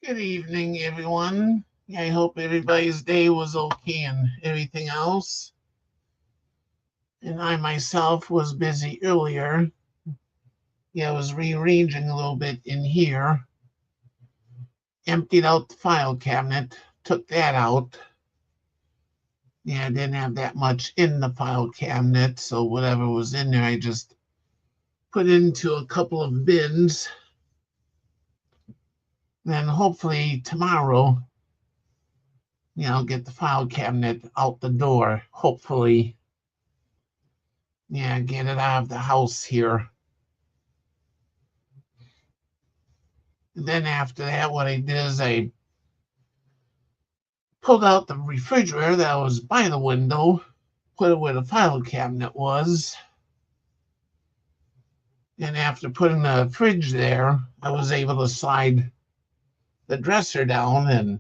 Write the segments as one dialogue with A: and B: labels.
A: Good evening, everyone. I hope everybody's day was okay and everything else. And I myself was busy earlier. I was rearranging a little bit in here, emptied out the file cabinet, took that out. I didn't have that much in the file cabinet, so whatever was in there, I just put into a couple of bins. Then hopefully tomorrow, I'll get the file cabinet out the door. Hopefully, get it out of the house here. And then after that, what I did is I pulled out the refrigerator that was by the window, put it where the file cabinet was. And after putting the fridge there, I was able to slide the dresser down, and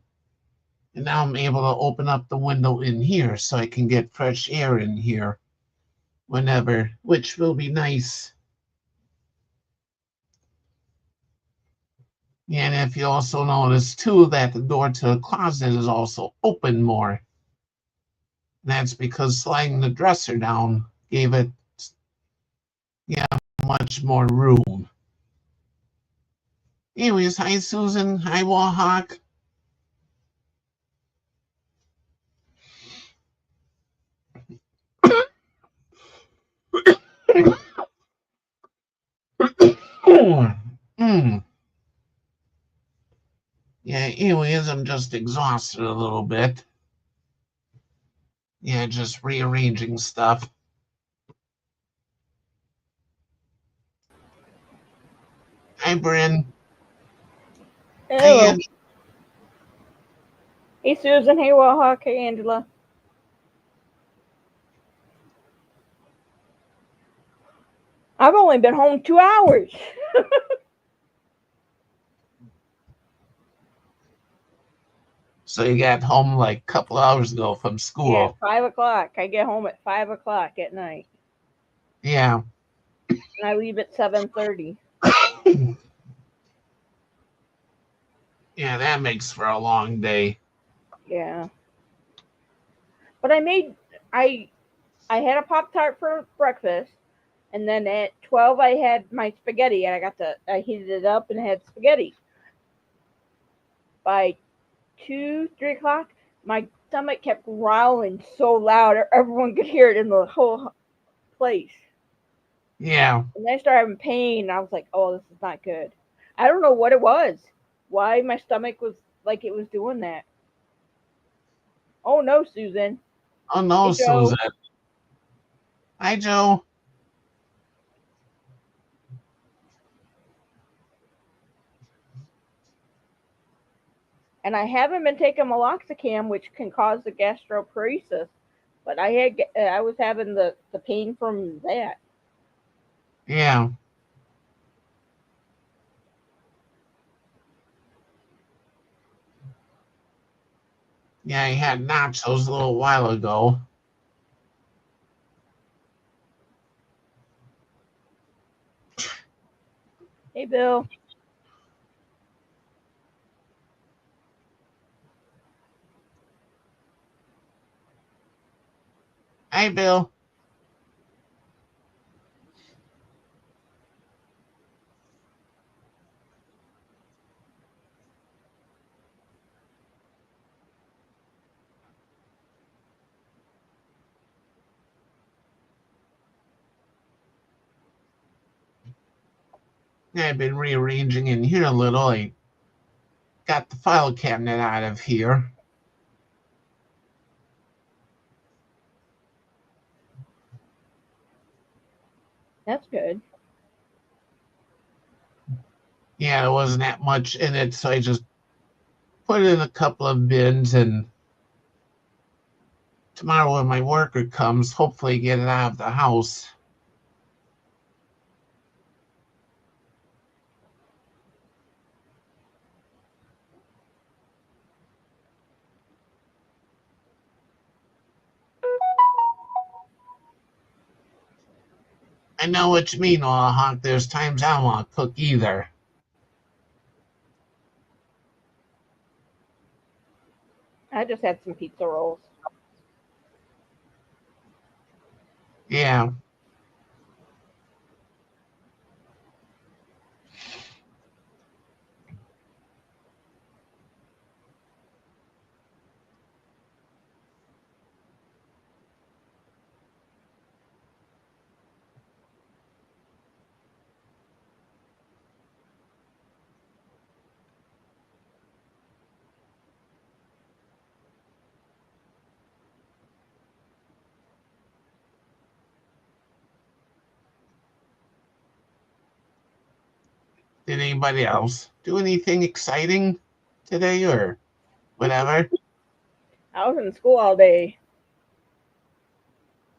A: now I'm able to open up the window in here so I can get fresh air in here whenever, which will be nice. And if you also notice too that the door to the closet is also open more. That's because sliding the dresser down gave it much more room. Anyways, hi Susan, hi Wallhawk. Anyways, I'm just exhausted a little bit. Just rearranging stuff. Hi, Bryn.
B: Hello. Hey, Susan. Hey, Wallhawk. Hey, Angela. I've only been home 2 hours.
A: So you got home like a couple hours ago from
B: Yeah,
A: school.
B: 5 o'clock. I get home at 5 o'clock at night.
A: Yeah.
B: And I leave at 7:30.
A: Yeah, that makes for a long day.
B: Yeah. But I I had a Pop Tart for breakfast, and then at 12 I had my spaghetti, and I heated it up and had spaghetti. By 2, 3 o'clock, my stomach kept growling so loud everyone could hear it in the whole place.
A: Yeah.
B: And then I started having pain. And I was like, oh, this is not good. I don't know what it was. Why my stomach was like it was doing that. Oh no, Susan.
A: Oh no,
B: Hey, Joe.
A: Susan. Hi, Joe.
B: And I haven't been taking meloxicam, which can cause the gastroparesis. But I was having the pain from that.
A: Yeah. Yeah, I had nachos a little while ago.
B: Hey, Bill.
A: Hi, Bill. Yeah, I've been rearranging in here a little. I got the file cabinet out of here.
B: That's good.
A: Yeah, there wasn't that much in it, so I just put it in a couple of bins, and tomorrow when my worker comes, hopefully get it out of the house. I know what you mean, Honk. There's times I don't want to cook either.
B: I just had some pizza rolls.
A: Yeah. Did anybody else do anything exciting today or whatever?
B: I was in school all day.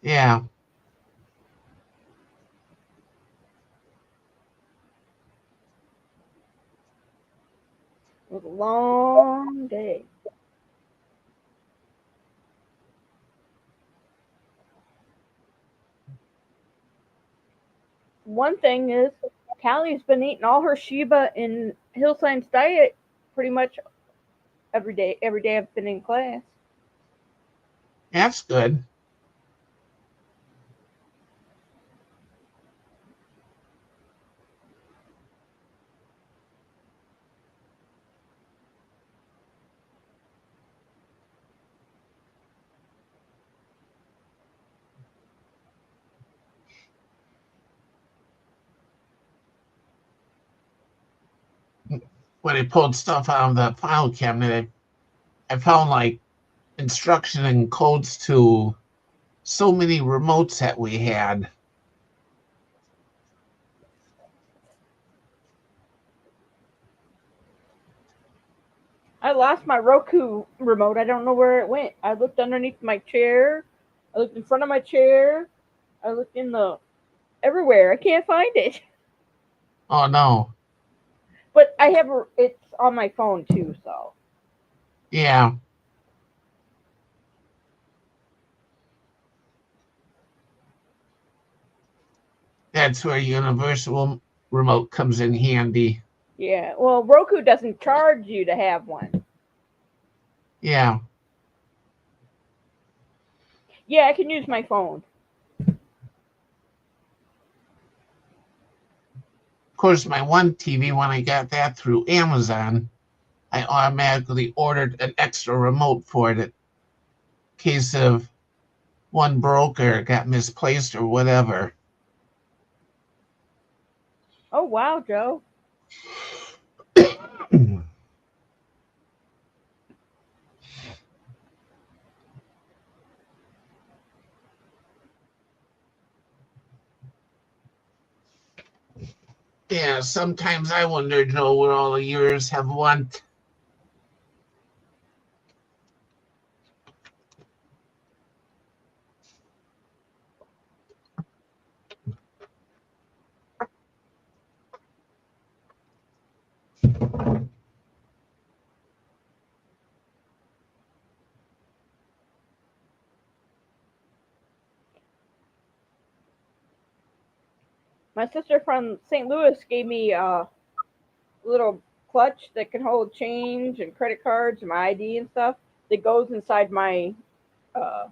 A: Yeah.
B: It was a long day. One thing is, Callie's been eating all her Sheba in Hillside's diet pretty much every day. Every day I've been in class.
A: That's good. When I pulled stuff out of the file cabinet, I found like instruction and codes to so many remotes that we had.
B: I lost my Roku remote. I don't know where it went. I looked underneath my chair. I looked in front of my chair. I looked in the everywhere. I can't find it.
A: Oh no.
B: But I have it's on my phone too. So
A: Yeah. That's where universal remote comes in handy.
B: yeah. Well, Roku doesn't charge you to have one.
A: Yeah.
B: Yeah, I can use my phone.
A: Of course, my one TV, when I got that through Amazon, I automatically ordered an extra remote for it in case of one broke or got misplaced or whatever.
B: Oh wow, Joe.
A: Yeah, sometimes I wonder, Joe, where all the years have went.
B: My sister from St. Louis gave me a little clutch that can hold change and credit cards and my ID and stuff that goes inside my uh,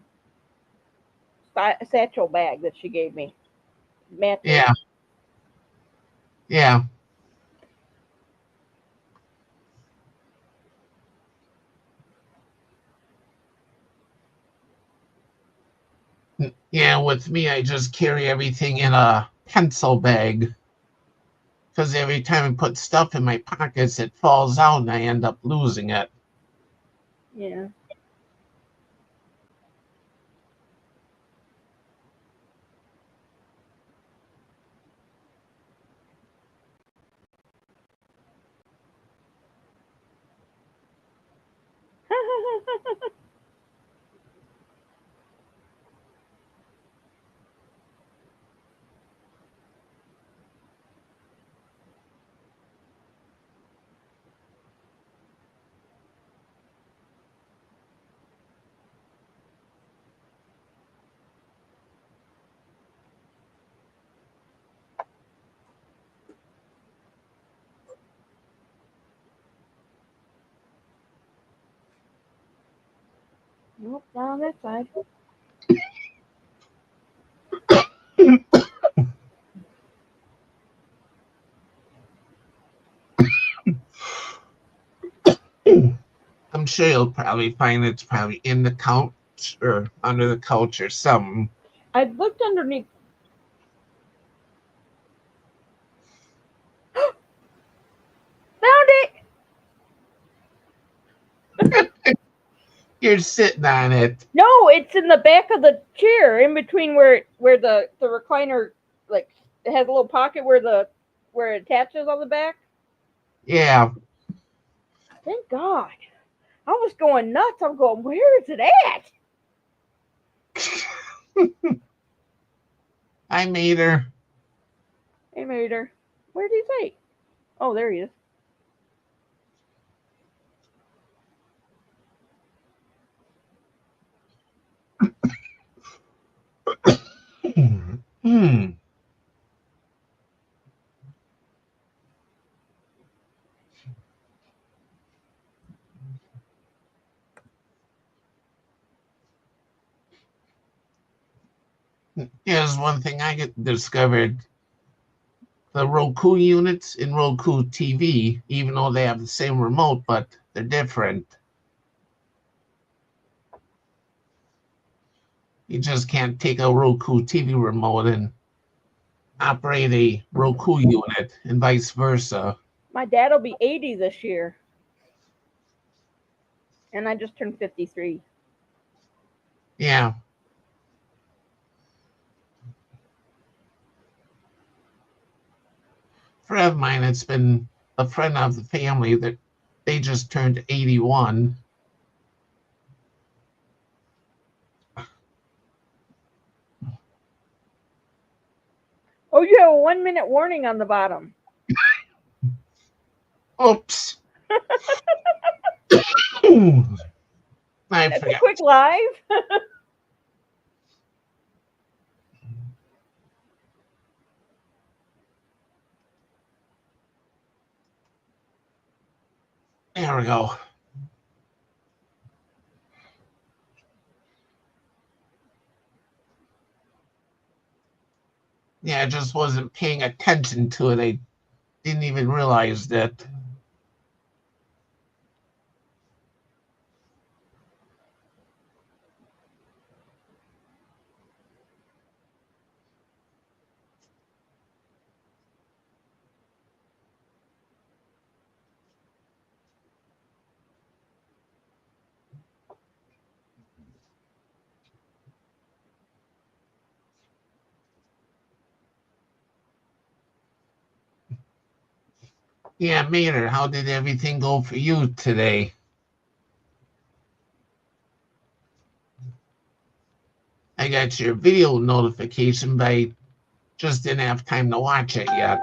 B: satchel bag that she gave me. Matches.
A: Yeah, yeah. Yeah, with me, I just carry everything in a pencil bag because every time I put stuff in my pockets, it falls out and I end up losing it.
B: Yeah. Nope, not on that side.
A: I'm sure you'll probably find it's probably in the couch or under the couch or something.
B: I looked underneath. Found it.
A: You're sitting on it.
B: No, it's in the back of the chair, in between where the recliner, like, it has a little pocket where it attaches on the back.
A: Yeah.
B: Thank God. I was going nuts. I'm going, where is it at?
A: I made her.
B: Hey, Mater. Where did he say? Oh, there he is.
A: Hmm. Here's one thing I discovered. The Roku units in Roku TV, even though they have the same remote, but they're different. You just can't take a Roku TV remote and operate a Roku unit and vice versa.
B: My dad will be 80 this year, and I just turned 53.
A: Yeah. Friend of mine, it's been a friend of the family that they just turned 81.
B: Oh, you have a 1 minute warning on the bottom.
A: Oops. I
B: That's a
A: forgot.
B: quick live.
A: There we go. Yeah, I just wasn't paying attention to it. I didn't even realize that. Yeah, Mater, how did everything go for you today? I got your video notification, but I just didn't have time to watch it yet.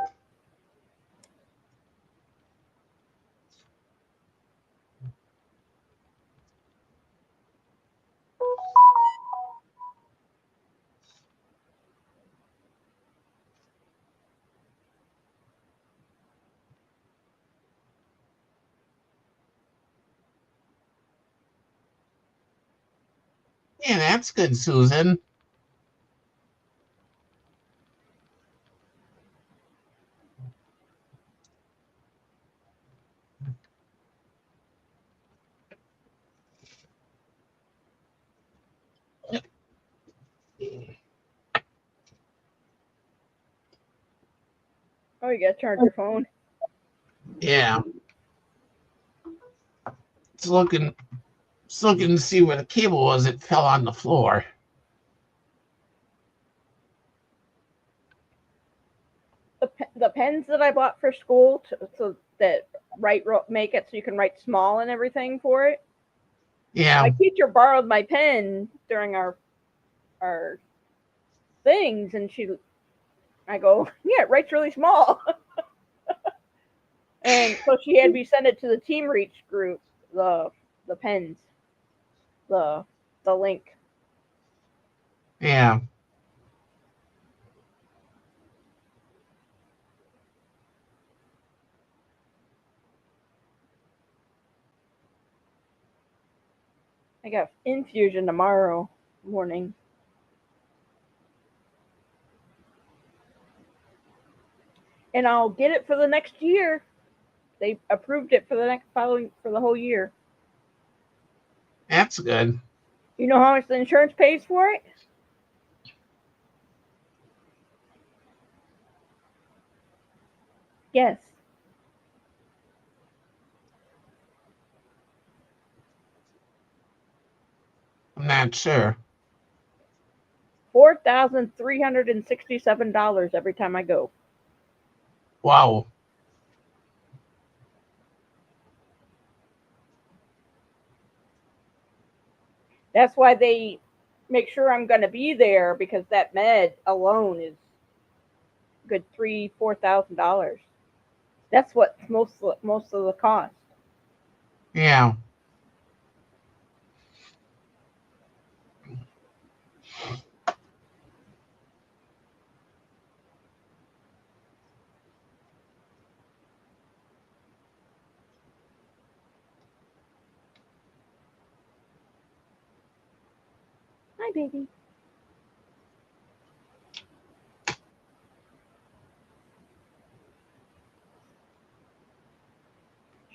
A: Yeah, that's good, Susan.
B: Oh, you got to charge your phone.
A: Yeah, it's looking to see where the cable was. It fell on the floor.
B: The pens that I bought for school so that make it so you can write small and everything for it.
A: Yeah,
B: My teacher borrowed my pen during our things, and I go, yeah, it writes really small. And so she had me send it to the Team Reach group, the pens, the the link.
A: yeah.
B: I I got infusion tomorrow morning. And I'll get it for the next year. They approved it for the next following for the whole year.
A: That's good.
B: You know how much the insurance pays for it? Yes.
A: I'm not sure.
B: $4,367 every time I go.
A: Wow.
B: That's why they make sure I'm going to be there because that med alone is good $3,000-4,000. That's what most of the cost.
A: Yeah.
B: Hi, baby.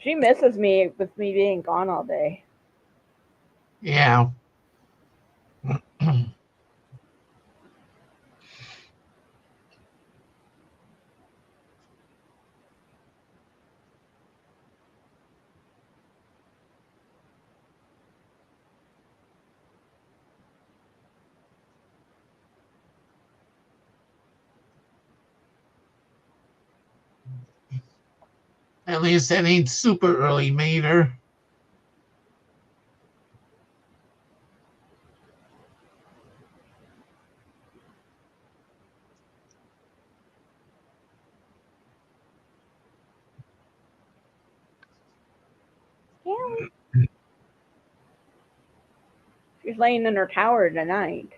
B: She misses me with me being gone all day.
A: Yeah. At least that ain't super early, Mater.
B: Yeah. She's laying in her tower tonight.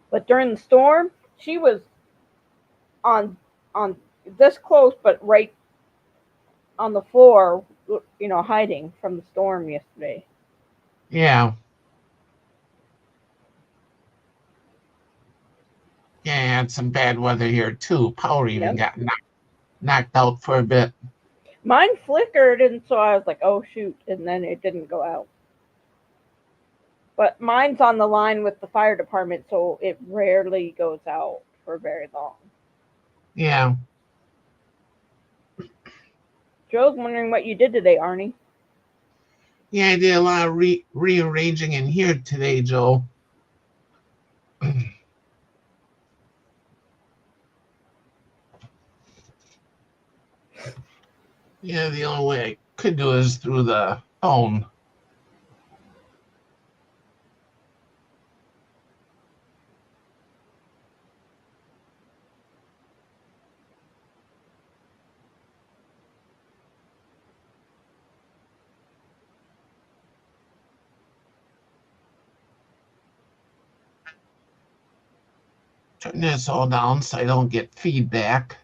B: But during the storm, she was on on this close, but right on the floor, hiding from the storm yesterday.
A: Yeah. Yeah, had some bad weather here too. Power even
B: Yep.
A: got knocked out for a bit.
B: Mine flickered, and so I was like, "Oh shoot!" And then it didn't go out. But mine's on the line with the fire department, so it rarely goes out for very long.
A: Yeah.
B: Joe's wondering what you did today, Arnie.
A: Yeah, I did a lot of rearranging in here today, Joe. Yeah, the only way I could do is through the phone. Turn this all down so I don't get feedback.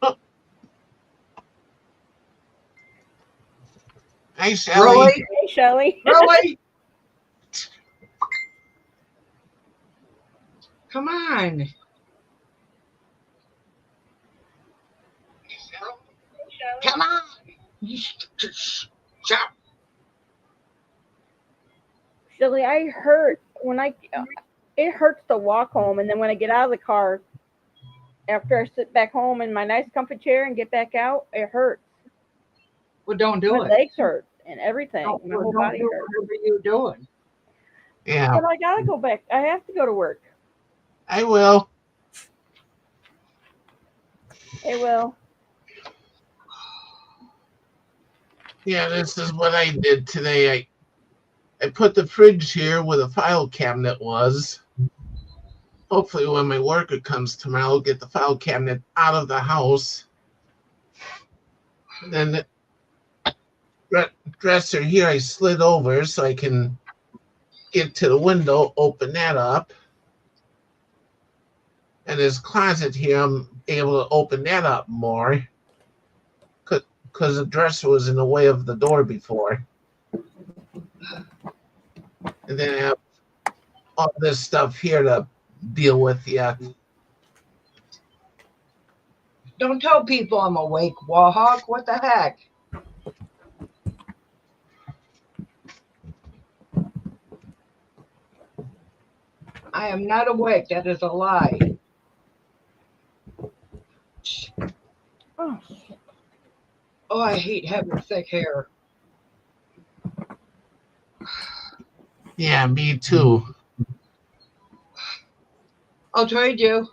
A: Oh, hi, Shelly.
C: Really?
B: Hey, Shelly.
C: Really? Come on. Come on. Stop.
B: Shelly, I hurt when I. It hurts to walk home, and then when I get out of the car, after I sit back home in my nice comfy chair and get back out, it hurts.
C: Well, don't
B: My
C: do it.
B: legs hurt and everything. My whole
C: Don't
B: body
C: do
B: hurts.
C: whatever you're doing.
A: Yeah,
B: But I gotta go back. I have to go to work.
A: I will.
B: It will.
A: Yeah, this is what I did today. I put the fridge here where the file cabinet was. Hopefully, when my worker comes tomorrow, I'll get the file cabinet out of the house. And then the dresser here I slid over so I can get to the window, open that up. And this closet here, I'm able to open that up more because the dresser was in the way of the door before. And then I have all this stuff here to deal with yet.
C: Don't tell people I'm awake, Wahawk. What the heck? I am not awake. That is a lie.
B: Oh,
C: Oh, I hate having thick hair.
A: Yeah, me too.
C: I'll trade you.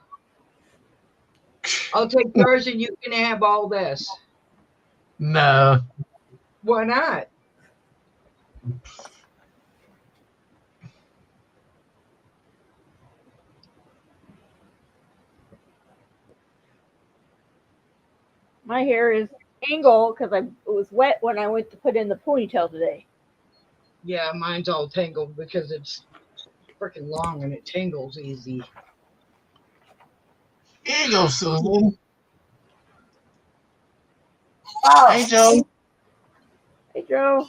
C: I'll take yours and you can have all this.
A: No.
C: Why not?
B: my hair is angled because it was wet when I went to put in the ponytail today.
C: Yeah, mine's all tangled because it's freaking long and it tangles easy.
A: Here you go, Susan. Hey, Joe.
B: Hey, Joe.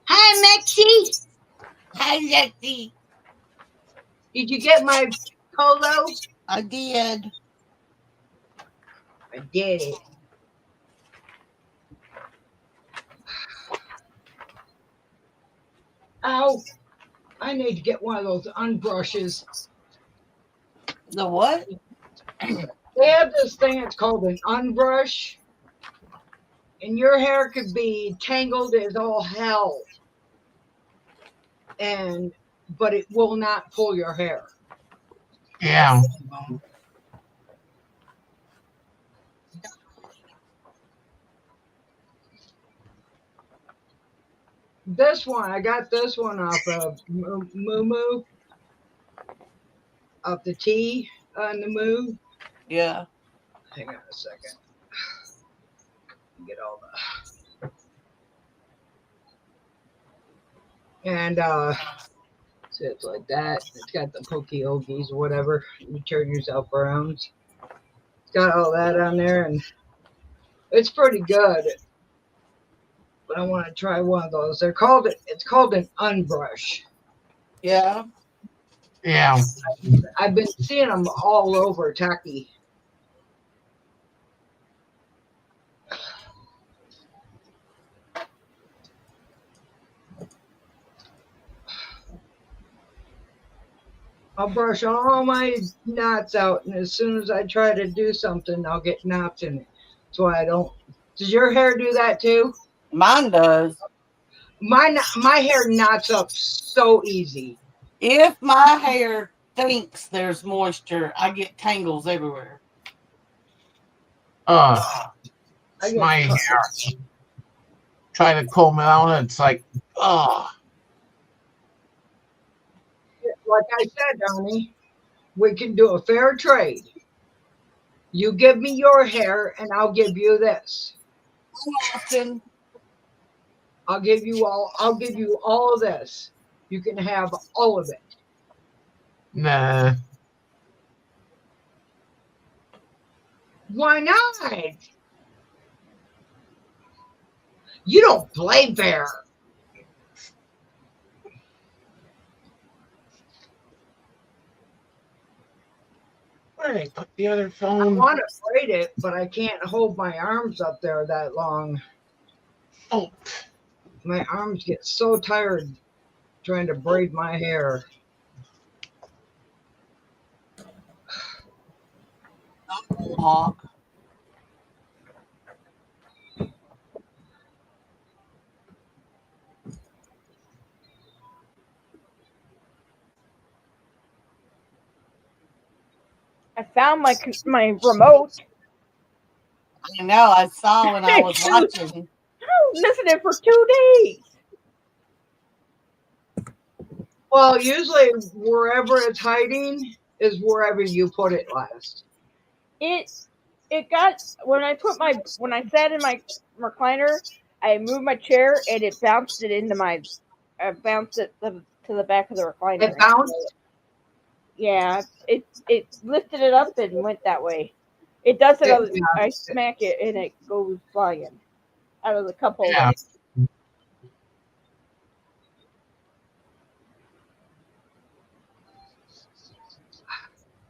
C: Hi, Mexi.
D: Hi, Lexi.
C: Did you get my polo?
D: I did.
C: I did it. Ow. I need to get one of those unbrushes.
D: The what?
C: They have this thing, it's called an unbrush. And your hair could be tangled as all hell. But it will not pull your hair.
A: Yeah.
C: This one, I got this one off of Moo, off the T on the Moo.
D: Yeah.
C: Hang on a second. Get all the. And so it's like that. It's got the pokey ogies or whatever. You turn yourself around. It's got all that on there, and it's pretty good. But I want to try one of those. It's called an unbrush.
D: Yeah.
A: Yeah.
C: I've been seeing them all over Tacky. I'll brush all my knots out, and as soon as I try to do something, I'll get knots in it. That's why I don't. Does your hair do that too?
D: Mine does.
C: My hair knots up so easy.
D: If my hair thinks there's moisture, I get tangles everywhere.
A: It's my hair. Try to comb it out, and it's like,
C: Like I said, Donnie, we can do a fair trade. You give me your hair, and I'll give you this.
D: Often.
C: I'll give you all of this. You can have all of it.
A: nah.
C: Why not? You don't play fair.
A: Where did I put the other
C: I
A: phone?
C: want to braid it, but I can't hold my arms up there that long.
A: Oh,
C: My arms get so tired trying to braid my hair.
D: Hawk.
B: I found my remote.
D: I know. I saw when I was watching.
B: I was missing it for 2 days.
C: Well, usually wherever it's hiding is wherever you put it last.
B: It got when I sat in my recliner, I moved my chair and it bounced it into my bounced it to the back of the recliner.
C: It bounced?
B: Yeah, it lifted it up and went that way. It does it.
C: Yeah.
B: I smack it and it goes flying out of the cup holder.
A: Yeah.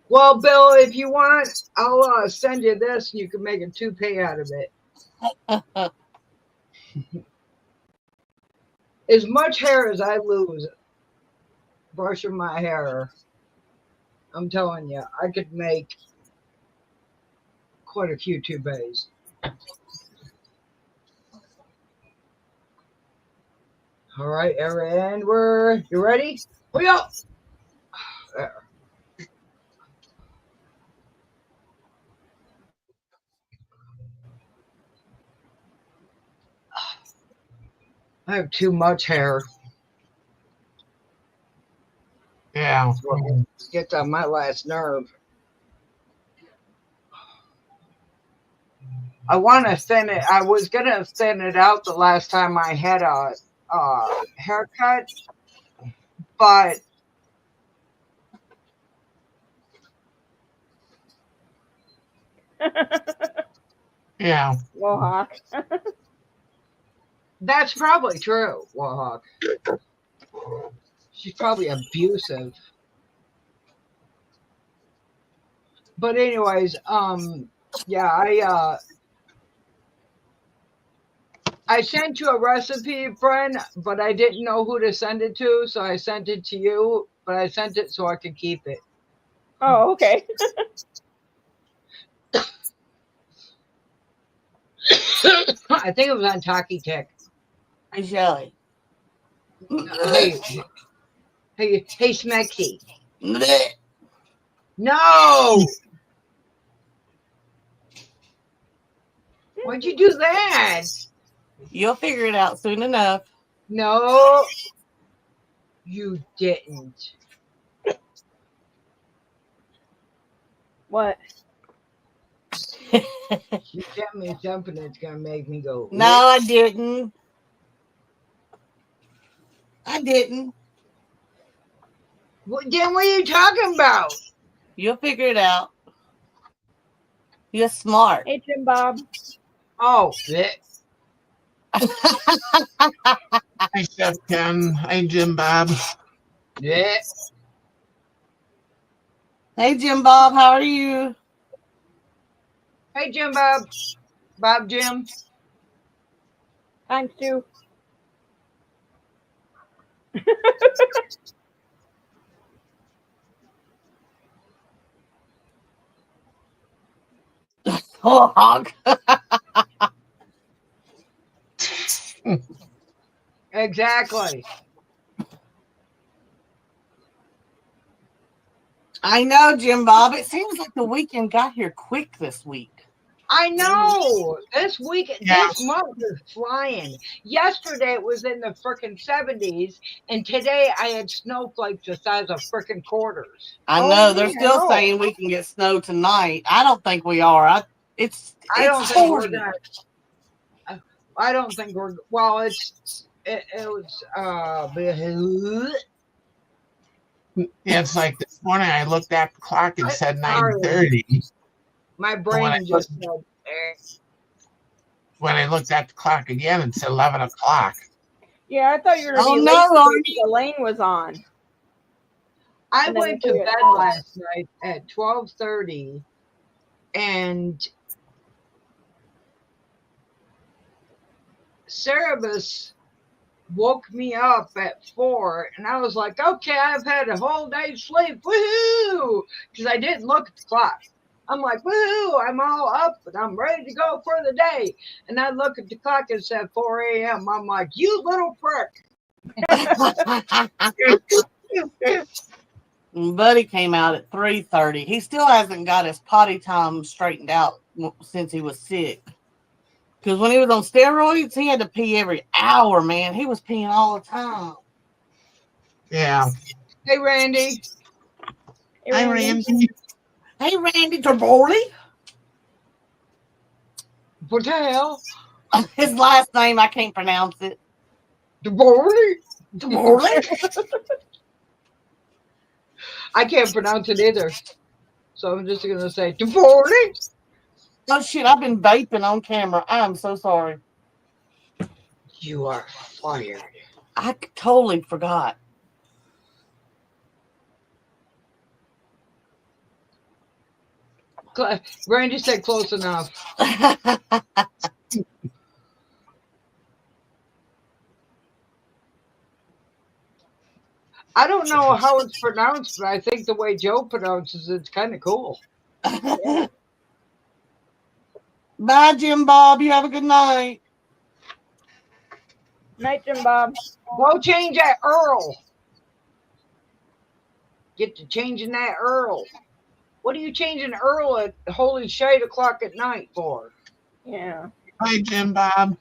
C: Well, Bill, if you want, I'll send you this and you can make a toupee out of it. As much hair as I lose brushing my hair, I'm telling you, I could make quite a few toupees. All right, and you ready? We go. There. I have too much hair.
A: Yeah.
C: Gets on my last nerve. I want to thin it. I was gonna thin it out the last time I had a haircut, but
A: Yeah.
B: Mohawk.
C: that's probably true. Wahawk. She's probably abusive. But anyways, yeah, I sent you a recipe, friend, but I didn't know who to send it to, so I sent it to you, but I sent it so I could keep it.
B: Oh, okay.
C: I think it was on Taki Tick.
D: Hey, Shelly.
C: Hey, Smexy.
D: Blech.
C: No! Why'd you do that?
D: You'll figure it out soon enough.
C: No, you didn't.
B: What?
C: You sent me something that's gonna make me go.
D: No, I didn't. I didn't.
C: Then what are you talking about?
D: You'll figure it out. You're smart.
B: Hey, Jim Bob.
C: Oh, shit.
A: Hi, Chef Ken. Hi, Jim Bob.
C: Yeah.
D: Hey, Jim Bob, how are you?
C: Hey, Jim Bob. Bob Jim.
B: Times two.
D: Oh, hog.
C: Exactly.
D: I know, Jim Bob. It seems like the weekend got here quick this week.
C: I know. This week,
A: Yeah.
C: this month is flying. Yesterday it was in the frickin' 70s, and today I had snowflakes the size of frickin' quarters.
D: I
B: Oh,
D: know they're
B: yeah,
D: still
B: I know.
D: saying we can get snow tonight. I don't think we are. It's
C: I don't think we're
D: 40.
C: gonna. I don't think we're. Well, it was.
A: Yeah, it's like this morning I looked at the clock and said
C: Sorry.
A: 9:30.
C: My
A: when I
C: brain just said.
A: When I looked at the clock again, it said 11 o'clock.
B: Yeah, I thought you were going to
D: Oh,
B: be
D: no,
B: late
D: Arnie.
B: because Elaine was on.
C: I
B: And then
C: went
B: we
C: to
B: figured
C: bed
B: out.
C: last night at 12:30, and Cerebus woke me up at 4, and I was like, okay, I've had a whole day's sleep, woohoo! Because I didn't look at the clock. I'm like, woohoo! I'm all up and I'm ready to go for the day. And I look at the clock and it said 4 a.m. I'm like, you little prick.
D: Buddy came out at 3:30. He still hasn't got his potty time straightened out since he was sick. Because when he was on steroids, he had to pee every hour, man. He was peeing all the time.
A: Yeah.
C: Hey, Randy.
A: Hi, Randy.
D: Hey, Randy Traboli.
C: What the hell?
D: His last name, I can't pronounce it.
C: The boy? I can't pronounce it either. So I'm just going to say, Dvorak.
D: Oh, shit. I've been vaping on camera. I'm so sorry.
C: You are fired.
D: I totally forgot.
C: Randy said close enough. I don't know how it's pronounced, but I think the way Joe pronounces it's kind of cool.
D: Bye, Jim Bob. You have a good night.
B: Night, Jim Bob.
C: Go change that Earl. Get to changing that Earl. What are you changing Earl at holy shite o'clock at night for?
B: Yeah.
A: Hi, Jim Bob.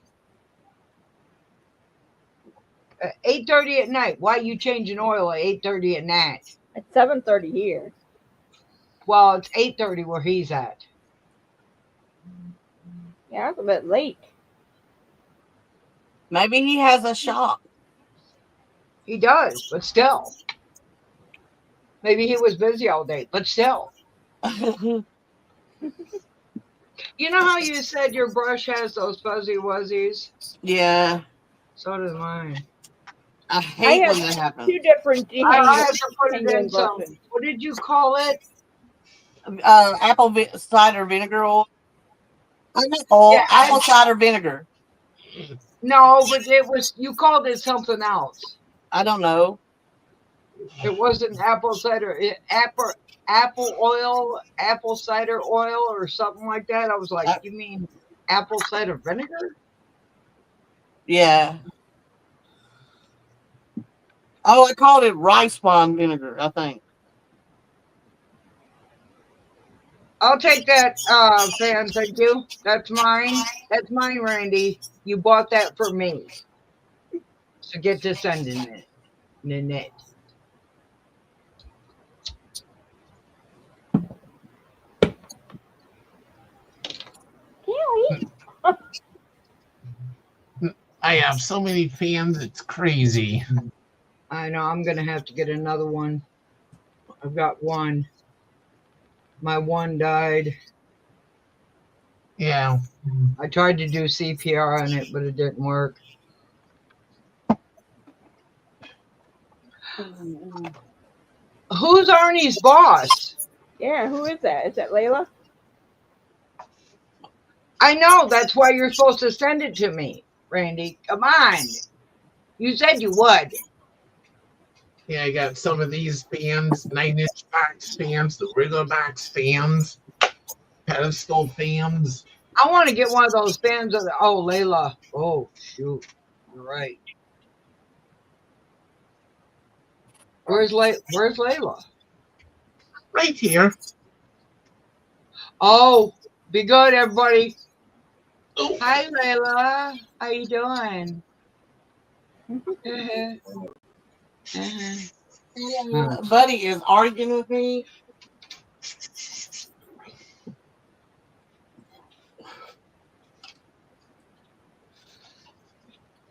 C: 8:30 at night. Why are you changing oil at 8:30 at night?
B: It's 7:30 here.
C: Well, it's 8:30 where he's at.
B: Yeah, it's a bit late.
D: Maybe he has a shop.
C: He does, but still. Maybe he was busy all day, but still. You know how you said your brush has those fuzzy wuzzies?
D: Yeah.
C: So does mine.
D: I hate
B: I
D: when
B: have
D: that happens.
B: 2 different
C: I had to put it in
B: penguin
C: some.
B: brushes.
C: What did you call it?
D: Apple cider vinegar oil. Not oil,
C: Yeah,
D: apple cider vinegar.
C: No, but it was. You called it something else.
D: I don't know.
C: It wasn't apple cider. Apple oil, apple cider oil, or something like that. I was like, you mean apple cider vinegar?
D: Yeah. Oh, I called it rice wine vinegar, I think.
C: I'll take that, fan. Thank you. That's mine. That's mine, Randy. You bought that for me. So get to sending it. Nanette.
A: I have so many fans, it's crazy.
C: I know. I'm going to have to get another one. I've got one. My one died.
A: Yeah.
C: I tried to do CPR on it, but it didn't work. Who's Arnie's boss?
B: Yeah, who is that? Is that Layla?
C: I know. That's why you're supposed to send it to me, Randy. Come on. You said you would.
A: Yeah, I got some of these fans, 9-inch box fans, the regular box fans, pedestal fans.
C: I want to get one of those fans of the. Oh, Layla. Oh, shoot. You're right. Where's Layla?
A: Right here.
C: Oh, be good, everybody.
A: Oh,
C: Hi, Layla. How you doing?
D: Buddy is arguing with me.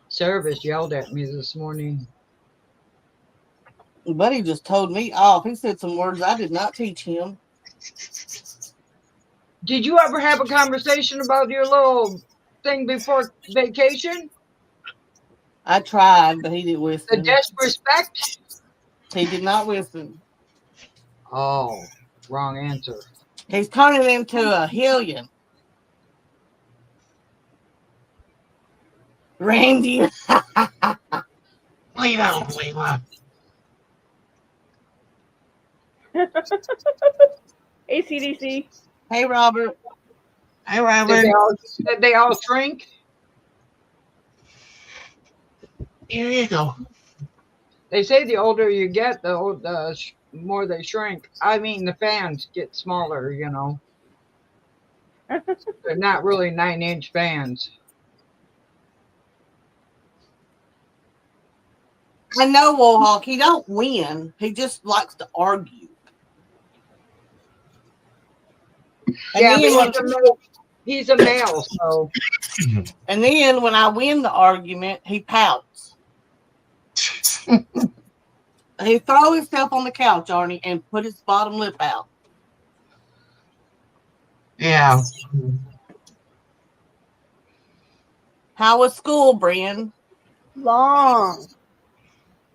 C: Service yelled at me this morning.
D: Buddy just told me off. He said some words I did not teach him.
C: Did you ever have a conversation about your little thing before vacation?
D: I tried, but he didn't
C: The
D: listen.
C: disrespect?
D: He did not listen.
C: Oh, wrong answer.
D: He's turning into a hellion. Randy.
A: lay down, Layla.
B: ACDC.
D: Hey, Robert.
A: Hi, Robert.
C: Did they all shrink?
A: Here you go.
C: They say the older you get, the more they shrink. I mean, the fans get smaller, you know. They're not really 9-inch fans.
D: I know, Wohawk. He don't win. He just likes to argue. And
C: Yeah,
D: then
C: but he's a male, so.
D: And then when I win the argument, he pouts. He throw himself on the couch, Arnie, and put his bottom lip out.
A: Yeah.
D: How was school, Brian?
B: Long.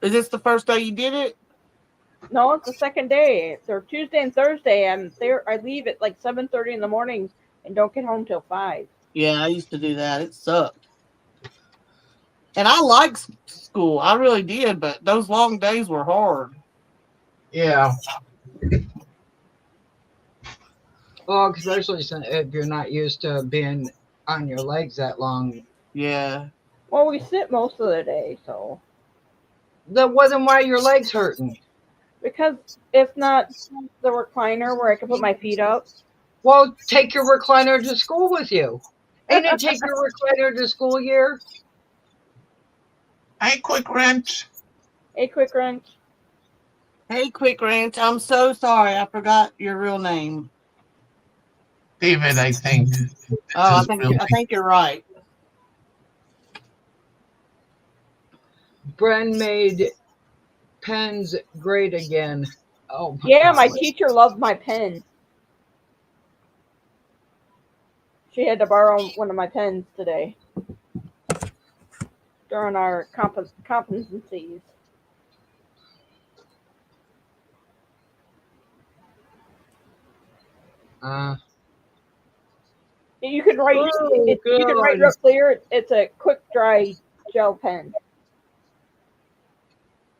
D: Is this the first day you did it?
B: No, it's the second day. So Tuesday and Thursday, I'm there. I leave at like 7:30 in the morning and don't get home till 5.
D: Yeah, I used to do that. It sucked. And I liked school. I really did, but those long days were hard.
A: Yeah.
C: Well, especially if you're not used to being on your legs that long.
D: Yeah.
B: Well, we sit most of the day, so
C: That wasn't why your legs hurting.
B: because it's not the recliner where I can put my feet up.
C: Well, take your recliner to school with you. Ain't it take your recliner to school here?
A: Hey, Quick Wrench.
B: Hey, Quick Wrench.
D: Hey, Quick Ranch, I'm so sorry. I forgot your real name.
A: David, I think.
D: Oh, I think you're right.
C: Bren made pens great again. Oh,
B: Yeah, my
C: God.
B: teacher loved my pen. She had to borrow one of my pens today during our competencies. You can write.
C: Oh,
B: You can write
C: God.
B: real clear. It's a quick dry gel pen.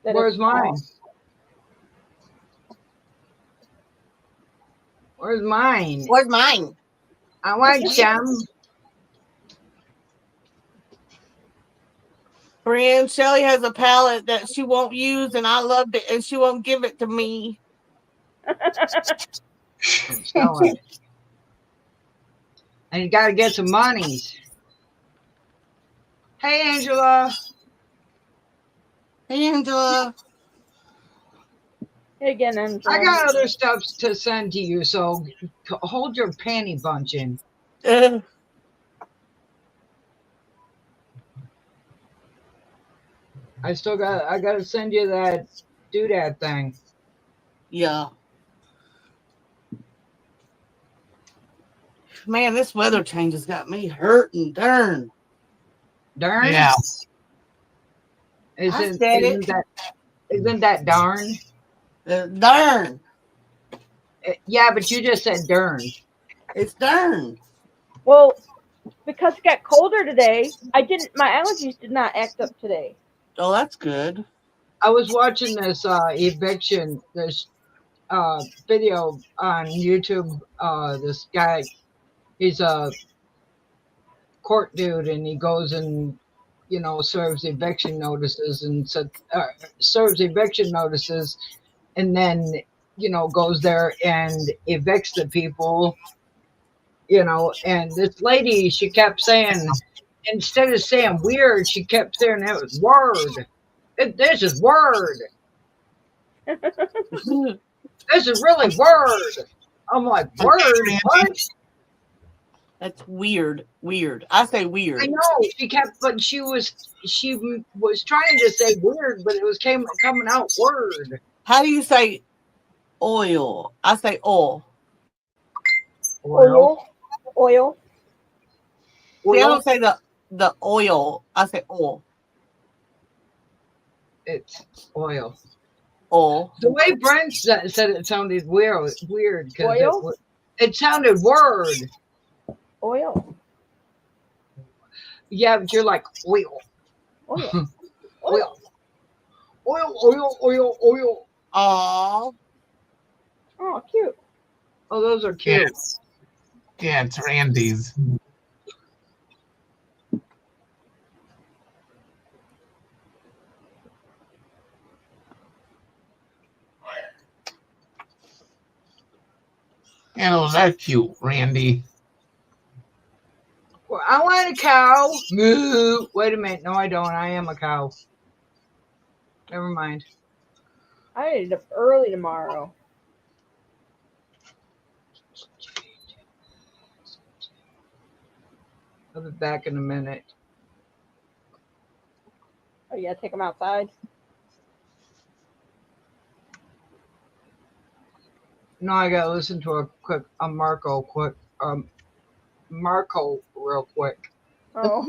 B: That is
C: Where's
B: small.
C: mine? Where's mine?
D: Where's mine?
C: I want some.
D: Brian, Shelly has a palette that she won't use, and I loved it, and she won't give it to me.
C: I'm telling you. And you got to get some monies. Hey, Angela.
D: Hey, Angela.
B: Hey again, Angela.
C: I got other stuff to send to you, so hold your panty bunch in. I got to send you that doodad thing.
D: Yeah. Man, this weather change has got me hurting. Darn.
C: Darn?
A: Yeah.
C: Isn't that darn?
D: Darn.
C: Yeah, but you just said darn.
D: It's darn.
B: Well, because it got colder today, my allergies did not act up today.
D: Oh, that's good.
C: I was watching this eviction, this video on YouTube. This guy, he's a court dude, and he goes and serves eviction notices and then goes there and evicts the people. And this lady, she kept saying, instead of saying weird, she kept saying it was word. This is word. This is really word. I'm like, word? What?
D: That's weird. Weird. I say weird.
C: I know. She was trying to say weird, but it was coming out word.
D: How do you say oil? I say oil.
B: Oil.
D: See, I don't say the oil. I say oil.
C: It's oil.
D: Oil.
C: The way Brent said it sounded weird because
B: Oil?
C: it sounded word.
B: Oil.
C: Yeah, but you're like oil.
B: Oil.
C: Oil.
D: Aww.
B: Oh, cute.
C: Oh, those are cute.
A: Yeah, it's Randy's. Yeah, those are cute, Randy.
C: Well, I want a cow. Moo. Wait a minute. No, I don't. I am a cow. Never mind.
B: I need up early tomorrow.
C: I'll be back in a minute.
B: Oh, you gotta take them outside?
C: No, I gotta listen to Marco real quick.
B: Oh.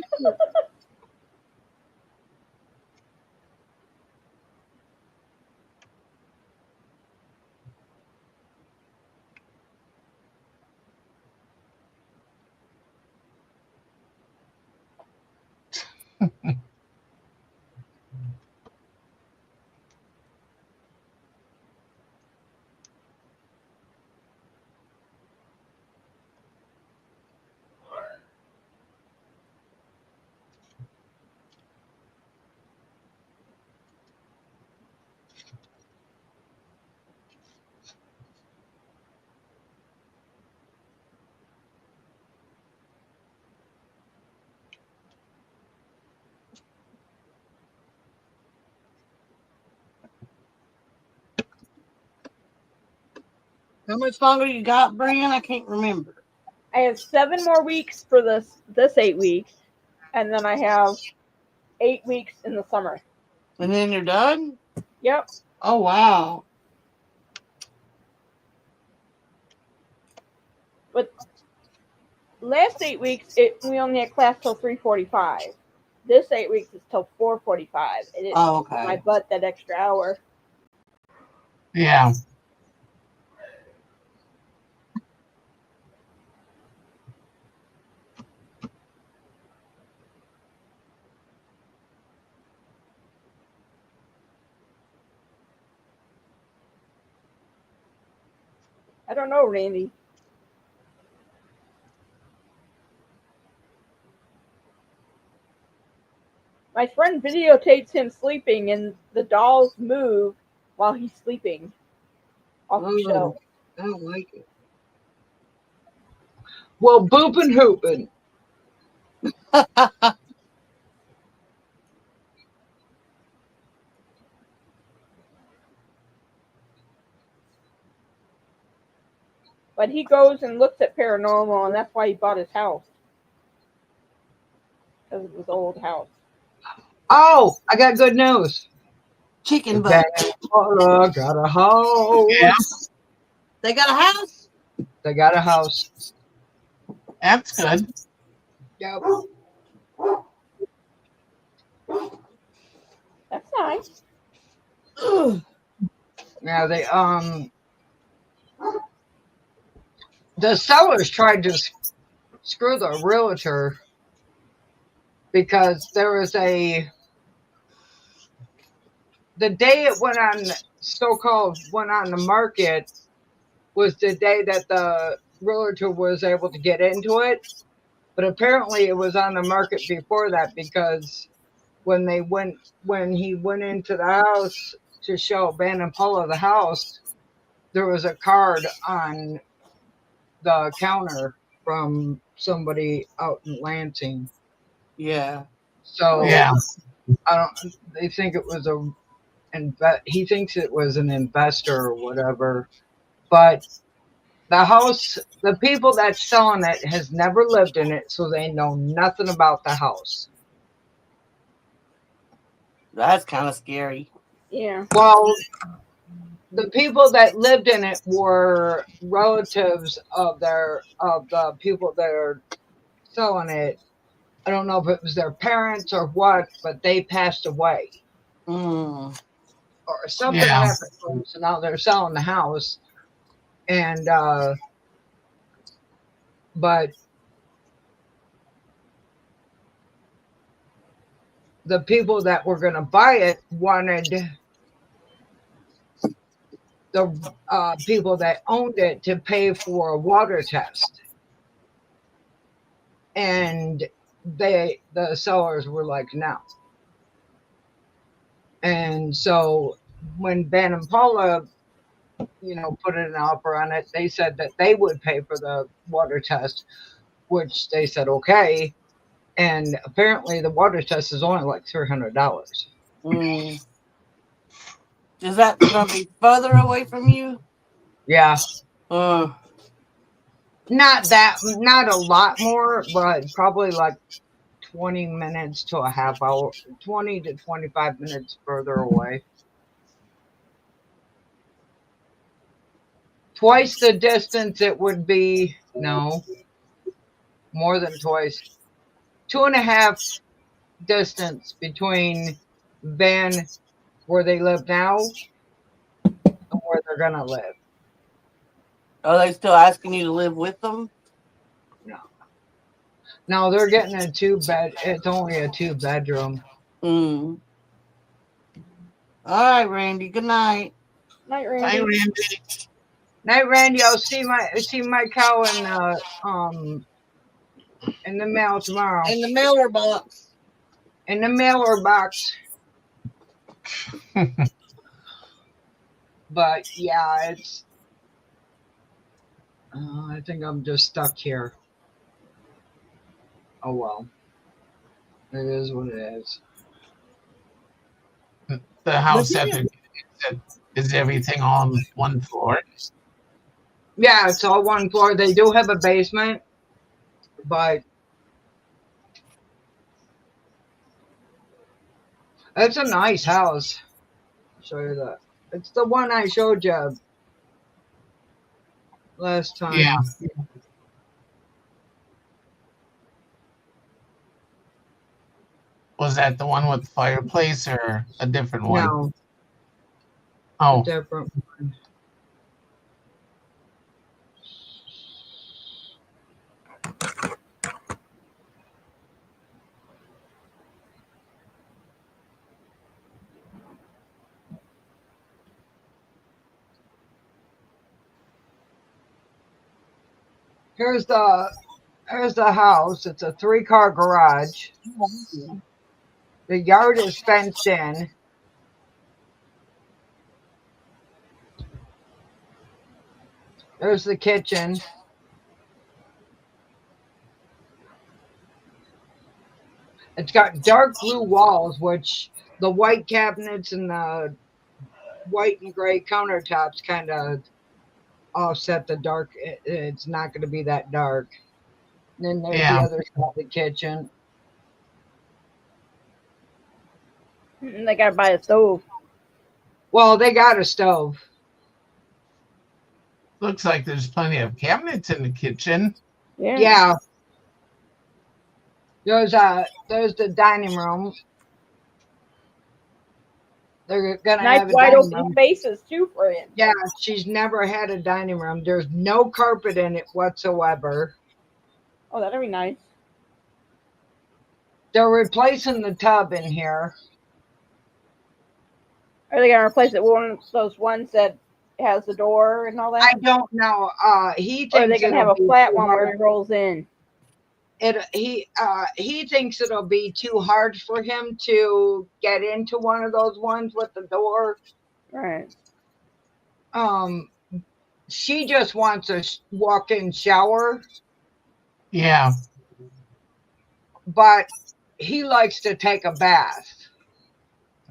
D: How much longer you got, Brian? I can't remember.
B: I have 7 more weeks for this 8 weeks, and then I have 8 weeks in the summer.
D: And then you're done?
B: Yep.
D: Oh, wow.
B: But last 8 weeks, we only had class till 3:45. This 8 weeks is till 4:45. It
D: Oh,
B: my
D: okay.
B: butt that extra hour.
A: Yeah.
B: I don't know, Randy. My friend videotapes him sleeping, and the dolls move while he's sleeping off the shelf.
C: I don't like it. Well, boopin' hoopin'.
B: But he goes and looks at paranormal, and that's why he bought his house. Because it was an old house.
C: Oh, I got good news.
D: Chicken butt.
C: Paula got a house.
A: Yeah.
D: They got a house?
C: They got a house.
A: That's good.
C: Yep.
B: That's nice.
C: Yeah, the sellers tried to screw the realtor because there was the day it went on the market was the day that the realtor was able to get into it, but apparently it was on the market before that because when he went into the house to show Ben and Paula the house, there was a card on the counter from somebody out in Lansing.
D: Yeah.
C: So
A: Yeah.
C: they think it was he thinks it was an investor or whatever, but the people that's selling it has never lived in it, so they know nothing about the house.
D: That's kind of scary.
B: Yeah.
C: Well, the people that lived in it were relatives of the people that are selling it. I don't know if it was their parents or what, but they passed away
D: Mm.
C: or something
A: Yeah.
C: happened. So now they're selling the house, and but the people that were going to buy it wanted the people that owned it to pay for a water test, and the sellers were like, no. And so when Ben and Paula, put an offer on it, they said that they would pay for the water test, which they said okay. And apparently the water test is only like $300.
D: Mm. Is that going to be further away from you?
C: Yeah.
D: Uh,
C: Not a lot more, but probably like 20 minutes to a half hour, 20 to 25 minutes further away. twice the distance it would be. No, more than twice. 2.5 distance between Van, where they live now, and where they're gonna live.
D: Are they still asking you to live with them?
C: No, they're getting a 2-bed. It's only a 2-bedroom.
D: Mm. All right, Randy. Good night.
B: Night,
A: Hi,
B: Randy.
A: Randy.
C: Night, Randy. I'll see my cow in the mail tomorrow.
D: In the mailer box.
C: In the mailer box. But yeah, it's. I think I'm just stuck here. Oh well. It is what it is.
A: The house that they're getting, is everything on one floor?
C: Yeah, it's all one floor. They do have a basement, but it's a nice house. I'll show you that. It's the one I showed you last time.
A: Yeah. Was that the one with the fireplace or a different one?
C: No,
A: Oh,
C: different one. Here's the house. It's a 3-car garage. The yard is fenced in. There's the kitchen. It's got dark blue walls, which the white cabinets and the white and gray countertops kind of offset the dark. It's not going to be that dark. And then there's
A: Yeah.
C: the other side of the kitchen.
B: And they gotta buy a stove.
C: Well, they got a stove.
A: looks like there's plenty of cabinets in the kitchen.
C: Yeah. There's the dining room. They're gonna
B: Nice
C: have a
B: wide
C: dining
B: open
C: room.
B: spaces too for him.
C: Yeah, she's never had a dining room. There's no carpet in it whatsoever.
B: Oh, that'd be nice.
C: They're replacing the tub in here.
B: Are they gonna replace it with one of those ones that has the door and all that?
C: I don't know. He thinks
B: Or are they gonna have
C: it'll
B: a
C: be
B: flat
C: too
B: one where
C: hard.
B: it rolls in?
C: He thinks it'll be too hard for him to get into one of those ones with the door.
B: Right.
C: She just wants a walk-in shower,
A: Yeah.
C: but he likes to take a bath.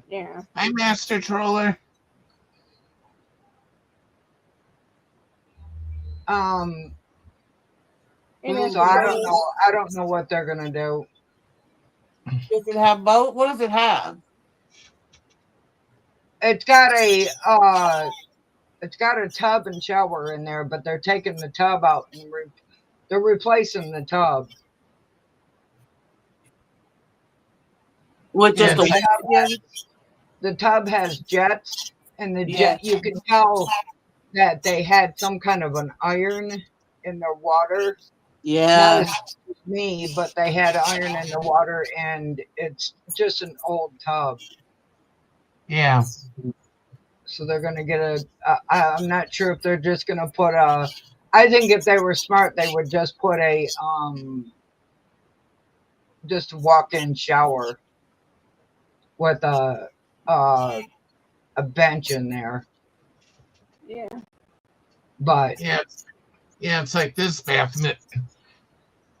B: Yeah.
A: Hi, Master Troller.
C: So I don't know. I don't know what they're gonna do.
D: Does it have both? What does it have?
C: It's got a tub and shower in there, but they're taking the tub out and they're replacing the tub.
D: With just
A: Yeah,
D: a
C: The tub has jets, and the
D: Yeah.
C: jet, you can tell that they had some kind of an iron in their water.
D: Yeah.
C: Not as me, but they had iron in the water, and it's just an old tub.
A: Yeah.
C: So they're going to get I'm not sure if they're just going to put I think if they were smart, they would just put just a walk-in shower with a bench in there.
B: Yeah.
C: But
A: Yeah. It's like this bathroom.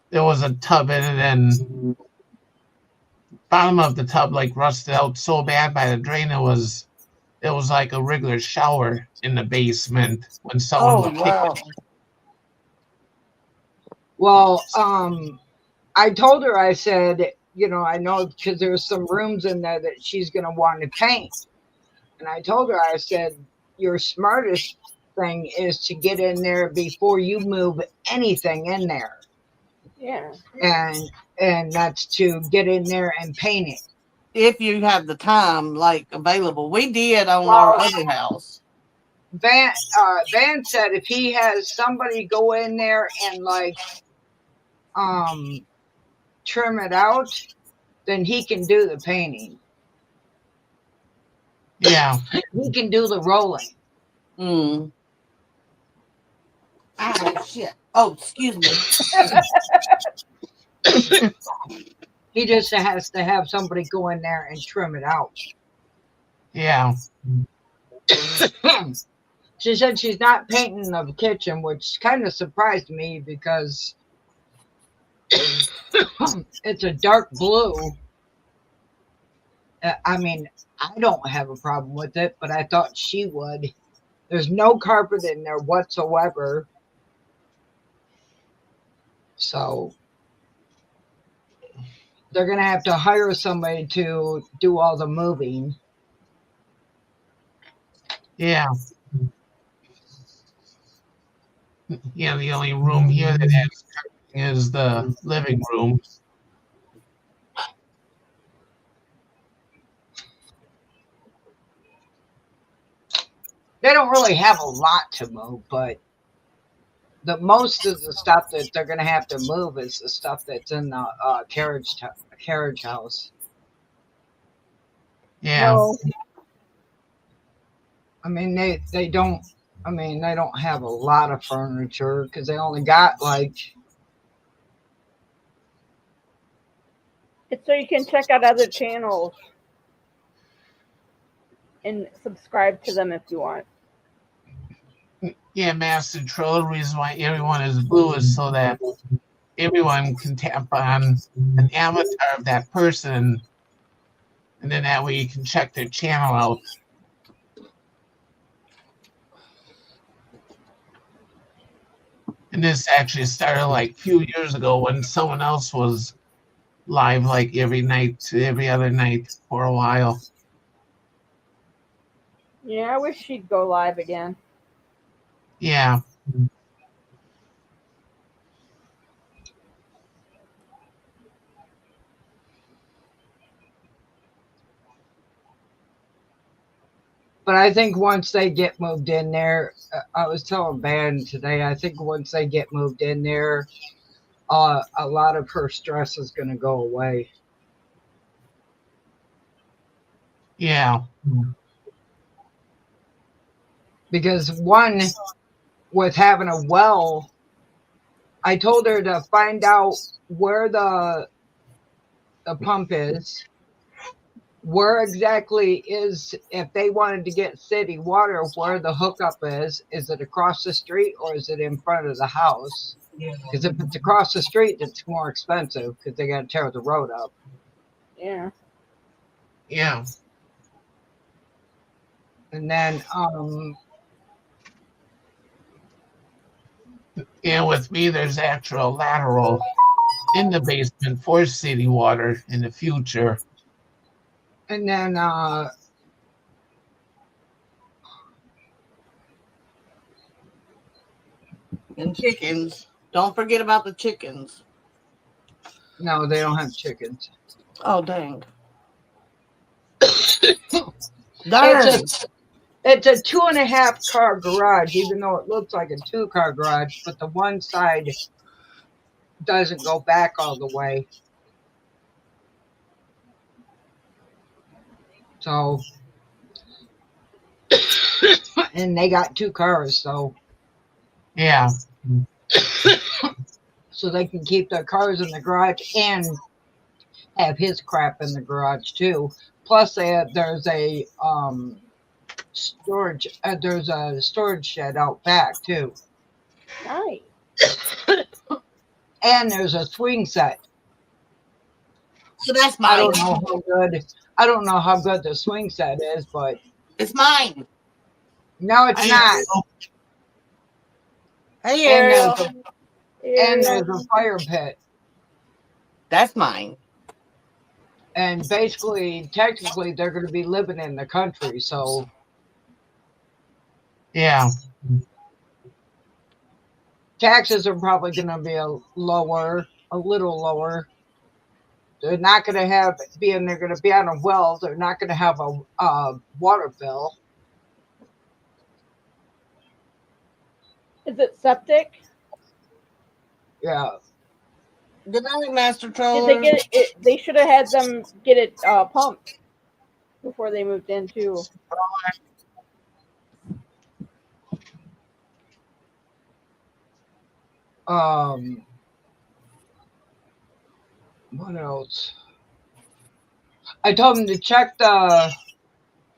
A: There was a tub in it, and bottom of the tub like rusted out so bad by the drain. It was like a regular shower in the basement when someone
D: Oh
A: would kick
D: wow.
A: it.
C: well, I told her, I said, I know because there's some rooms in there that she's going to want to paint. And I told her, I said, your smartest thing is to get in there before you move anything in there.
B: Yeah.
C: And that's to get in there and paint it.
D: If you have the time like available. We did on our other house.
C: Van said if he has somebody go in there and like trim it out, then he can do the painting.
A: Yeah.
C: He can do the rolling.
D: Mm. Ah, shit. Oh, excuse me.
C: He just has to have somebody go in there and trim it out.
A: Yeah.
C: She said she's not painting the kitchen, which kind of surprised me because it's a dark blue. I mean, I don't have a problem with it, but I thought she would. There's no carpet in there whatsoever. So they're going to have to hire somebody to do all the moving.
A: Yeah. Yeah, the only room here that has carpeting is the living room.
C: They don't really have a lot to move, but the most of the stuff that they're going to have to move is the stuff that's in the carriage house.
A: Yeah.
B: No.
C: I mean, they don't. I mean, they don't have a lot of furniture because they only got like.
B: It's so you can check out other channels and subscribe to them if you want.
A: Yeah, Master Troll. The reason why everyone is blue is so that everyone can tap on an avatar of that person, and then that way you can check their channel out. And this actually started like a few years ago when someone else was live like every other night for a while.
B: Yeah, I wish she'd go live again.
A: Yeah.
C: But I think once they get moved in there, I was telling Van today, I think once they get moved in there, a lot of her stress is going to go away.
A: Yeah.
C: Because one, with having a well, I told her to find out where the pump is, where exactly is, if they wanted to get city water, where the hookup is it across the street or is it in front of the house? Because if it's across the street, it's more expensive because they got to tear the road up.
B: Yeah.
A: Yeah.
C: And then,
A: And with me, there's actual lateral in the basement for city water in the future.
C: and then,
D: And chickens. Don't forget about the chickens.
C: no, they don't have chickens.
D: Oh, dang. Darn.
C: It's a 2.5 car garage, even though it looks like a 2-car garage, but the one side doesn't go back all the way. So, and they got 2 cars, so
A: Yeah.
C: so they can keep their cars in the garage and have his crap in the garage too. Plus, there's a storage shed out back too,
B: Nice.
C: and there's a swing set.
D: So that's
C: I
D: mine.
C: don't know how good the swing set is, but
D: It's mine.
C: no, it's not.
D: Hey,
C: And
D: Ariel.
C: there's a fire pit.
D: That's mine.
C: And basically, technically, they're going to be living in the country. So,
A: Yeah.
C: Taxes are probably going to be a little lower. They're not going to have, being they're going to be on a well, they're not going to have a water bill.
B: Is it septic?
C: Yeah.
D: Good night, Master
B: Did
D: Troller.
B: they get it? They should have had them get it pumped before they moved in too.
C: What else? I told them to check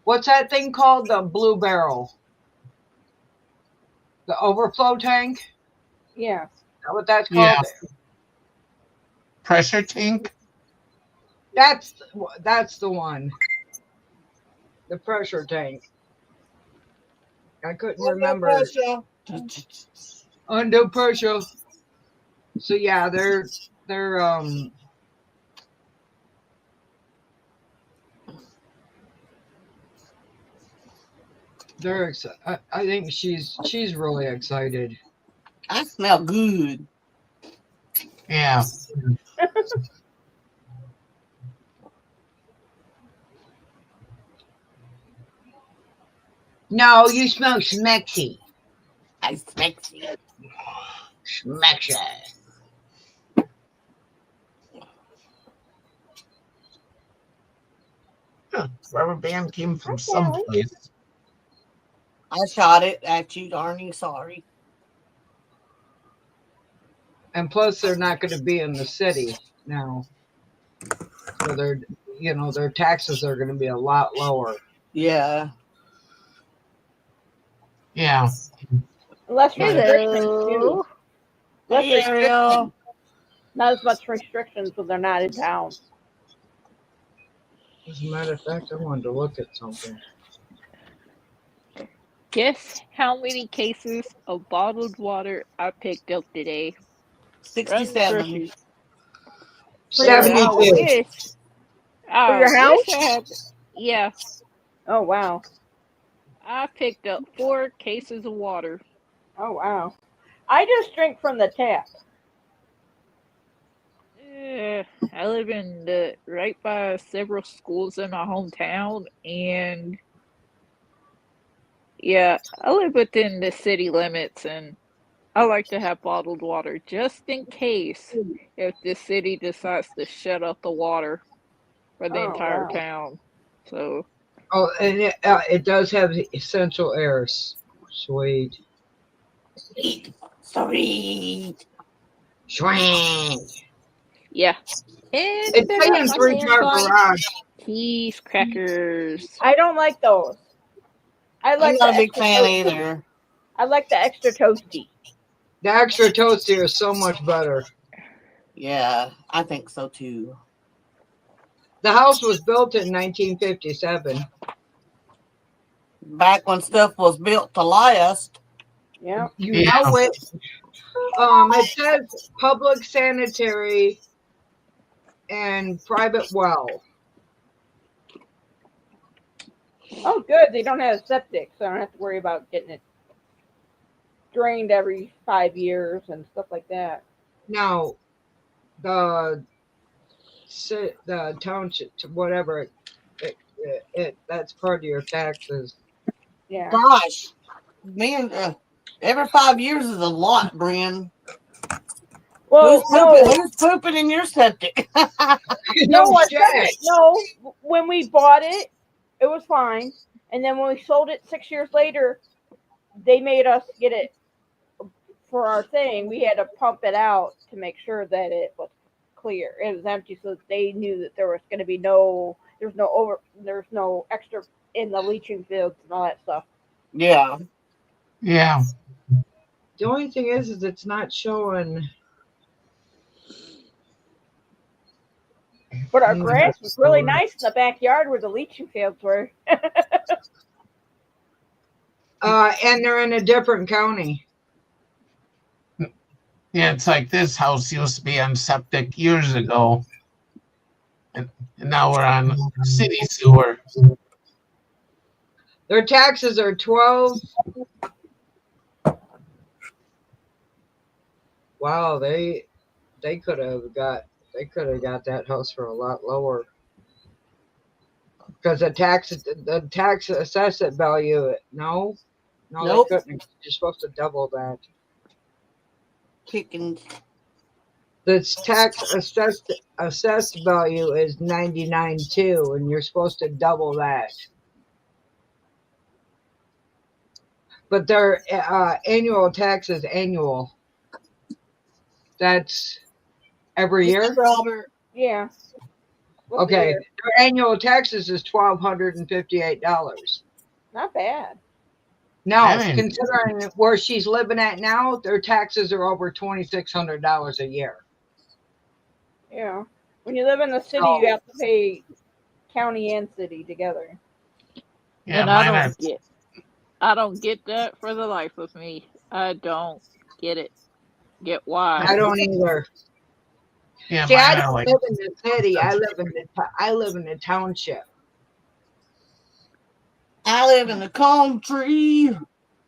C: what's that thing called? The blue barrel. The overflow tank?
B: Yeah.
C: Is that what that's
A: Yeah.
C: called?
A: Pressure tank?
C: That's the one. The pressure tank. I couldn't remember. Under pressure. So yeah, they're I think she's really excited.
D: I smell good.
A: Yeah.
C: No, you smell smexy.
D: I sexy.
C: Smexy.
A: Huh. Rubber band came from
B: Hi, Sally.
A: someplace.
D: I shot it at you, darning sorry.
C: And plus, they're not going to be in the city now, so their taxes are going to be a lot lower.
D: Yeah.
A: Yeah.
B: Less restrictions too. Less
D: Hey, Ariel.
B: Not as much restrictions when they're not in town.
C: As a matter of fact, I wanted to look at something.
E: Guess how many cases of bottled water I picked up today?
D: 67.
C: 72.
B: For your house?
E: Yeah,
B: Oh wow.
E: I picked up 4 cases of water.
B: Oh wow. I just drink from the tap.
E: I live right by several schools in my hometown, and yeah, I live within the city limits, and I like to have bottled water just in case if the city decides to shut off the water for the entire
B: wow.
E: town. So
C: Oh, and it does have essential airs. Sweet.
D: Sweet.
C: Sweet.
E: yeah, and
C: It's
E: then
C: saying
E: my
C: 3-car
E: hands on
C: garage.
E: cheese crackers.
B: I don't like those. I
D: I'm
B: like
D: not
B: the
D: a big
B: extra
D: fan
B: toasty.
D: either.
B: I like the extra toasty.
C: The extra toasty is so much better.
D: Yeah, I think so too.
C: The house was built in 1957.
D: Back when stuff was built to last.
B: Yeah.
C: You know it. It says public sanitary and private well.
B: Oh good. They don't have septic, so I don't have to worry about getting it drained every 5 years and stuff like that.
C: Now, the township, whatever, that's part of your taxes.
B: Yeah.
D: Gosh, man, every 5 years is a lot, Brian.
B: Well,
D: Who's pooping in your septic?
B: no, our
C: shit.
B: septic. No, when we bought it, it was fine, and then when we sold it 6 years later, they made us get it for our thing. We had to pump it out to make sure that it was clear. It was empty, so they knew that there was going to be there's no extra in the leaching fields and all that stuff.
D: Yeah.
A: Yeah.
C: The only thing is it's not showing.
B: But our grass was really nice in the backyard where the leaching fields were.
C: And they're in a different county.
A: Yeah, it's like this house used to be on septic years ago. And now we're on city sewer.
C: Their taxes are $12 wow, they could have got that house for a lot lower. Because the tax assessment value, no,
D: Nope.
C: they couldn't. You're supposed to double that.
D: Chickens.
C: The tax assessed value is 99.2, and you're supposed to double that. But their annual tax is annual. That's every year.
D: Robert.
B: Yeah. What's the
C: Okay,
B: year?
C: their annual taxes is $1,258.
B: Not bad.
C: Now,
A: Dang.
C: considering where she's living at now, their taxes are over $2,600 a year.
B: Yeah. When you live in the city,
C: So-
B: you have to pay county and city together.
A: Yeah,
E: And I
A: mine
E: don't get that for the life of me. I don't get it. Get why?
C: I don't either.
A: yeah,
C: See, I
A: mine are
C: don't
A: like
C: live in the city. I live in the township.
D: I live in the country.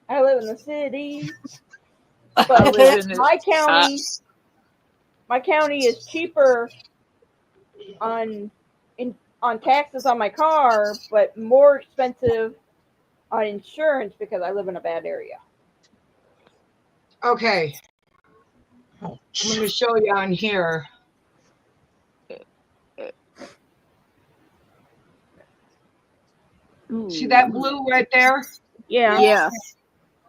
B: I live in the city,
E: I
B: but
E: live in
B: my county is cheaper on taxes on my car, but more expensive on insurance because I live in a bad area.
C: Okay, I'm going to show you on here. See that blue right there?
B: Yeah.
E: Yeah.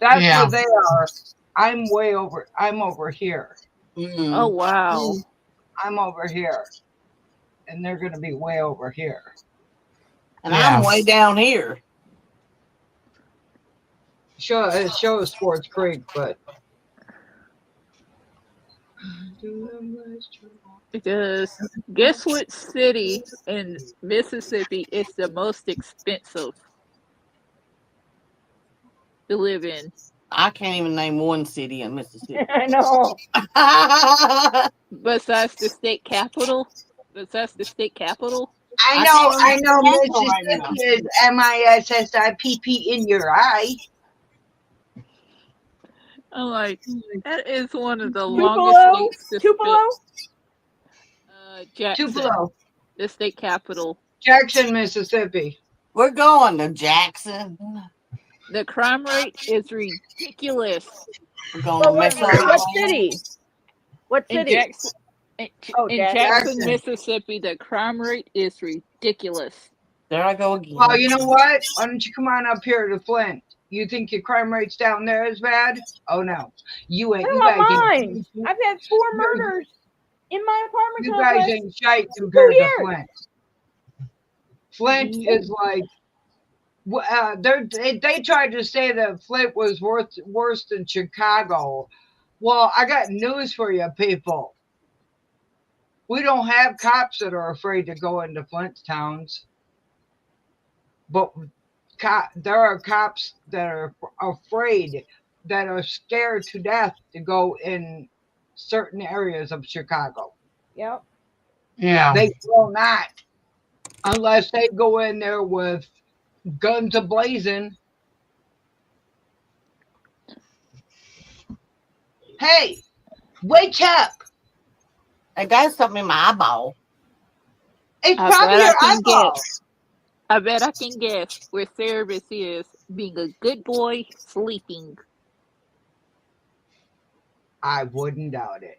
C: That's
A: Yeah.
C: where they are. I'm over here.
E: Oh wow.
C: I'm over here. And they're going to be way over here.
D: And
A: Yeah.
D: I'm way down here.
C: It shows Sports Creek, but
E: Because guess what city in Mississippi is the most expensive to live in?
D: I can't even name one city in Mississippi.
B: I know.
E: Besides the state capital?
C: I know
D: Right now.
C: Mississippi is MISSIPP in your eye.
E: I'm like, that is one of the
B: Tupelo?
E: longest states to
B: Tupelo?
E: Jackson,
C: Tupelo,
E: the state capital.
C: Jackson, Mississippi.
D: We're going to Jackson.
E: The crime rate is ridiculous.
D: We're going
B: Well,
D: to mess
B: what
D: up.
B: city? What
E: In
B: city?
E: Jackson,
B: Oh,
E: in
B: Jackson.
E: Jackson, Mississippi, the crime rate is ridiculous.
D: There I go again.
C: Well, you know what? Why don't you come on up here to Flint? You think your crime rate's down there is bad? Oh no, you ain't.
B: What
C: You
B: about
C: guys
B: mine?
C: ain't.
B: I've had 4 murders in my apartment
C: You
B: complex.
C: guys ain't shite compared to
B: years.
C: Flint. Flint is like. They tried to say that Flint was worse than Chicago. Well, I got news for you, people. We don't have cops that are afraid to go into Flint towns, but there are cops that are afraid, that are scared to death to go in certain areas of Chicago.
B: Yep.
A: yeah.
C: They will not, unless they go in there with guns ablazing. Hey, wake up!
D: I got something in my eyeball.
C: It's
E: I
C: probably
E: bet I
C: your
E: can
C: eyeball.
E: guess. I bet I can guess where service is. Being a good boy, sleeping.
C: I wouldn't doubt it.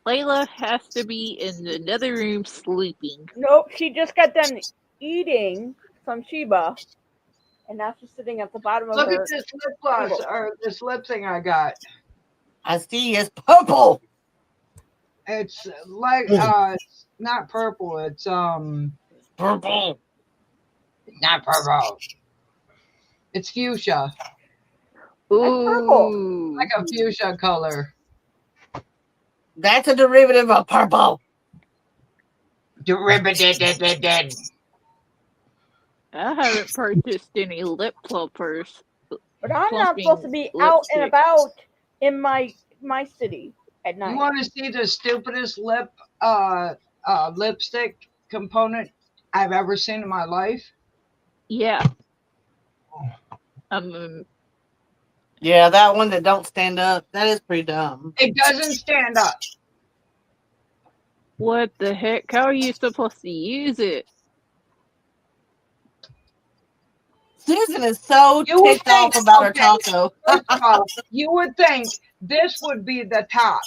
E: Layla has to be in another room sleeping.
B: Nope. She just got done eating some Sheba, and now she's sitting at the bottom of
C: Look
B: her.
C: at this lip gloss or this lip thing I got.
D: I see it's purple.
C: It's like it's not purple. It's
D: Purple.
C: not purple. It's fuchsia,
B: purple.
E: Ooh.
C: like a fuchsia color.
D: That's a derivative of purple.
C: Derivative.
E: I haven't purchased any lip plumpers.
B: But I'm not
E: Plumping
B: supposed to be out and
E: lipstick.
B: about in my city at
C: You
B: night.
C: want to see the stupidest lipstick component I've ever seen in my life?
E: Yeah.
D: Yeah, that one that don't stand up, that is pretty dumb.
C: It doesn't stand up.
E: What the heck? How are you supposed to use it?
D: Susan is so
C: You would
D: ticked off
C: think,
D: about her
C: okay,
D: taco.
C: first of all, you would think this would be the top.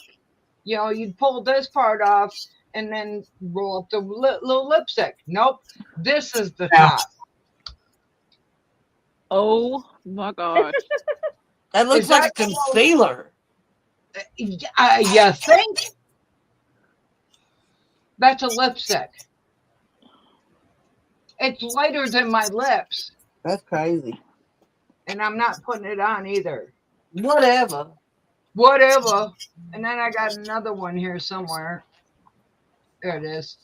C: You know, you'd pull this part off and then roll up the little lipstick. Nope, this is the
A: Yeah.
C: top.
E: Oh my gosh.
D: That looks
C: Is
D: like
C: that
D: a concealer.
C: You think? That's a lipstick. It's lighter than my lips,
D: That's crazy.
C: and I'm not putting it on either.
D: Whatever.
C: Whatever. And then I got another one here somewhere. There it is.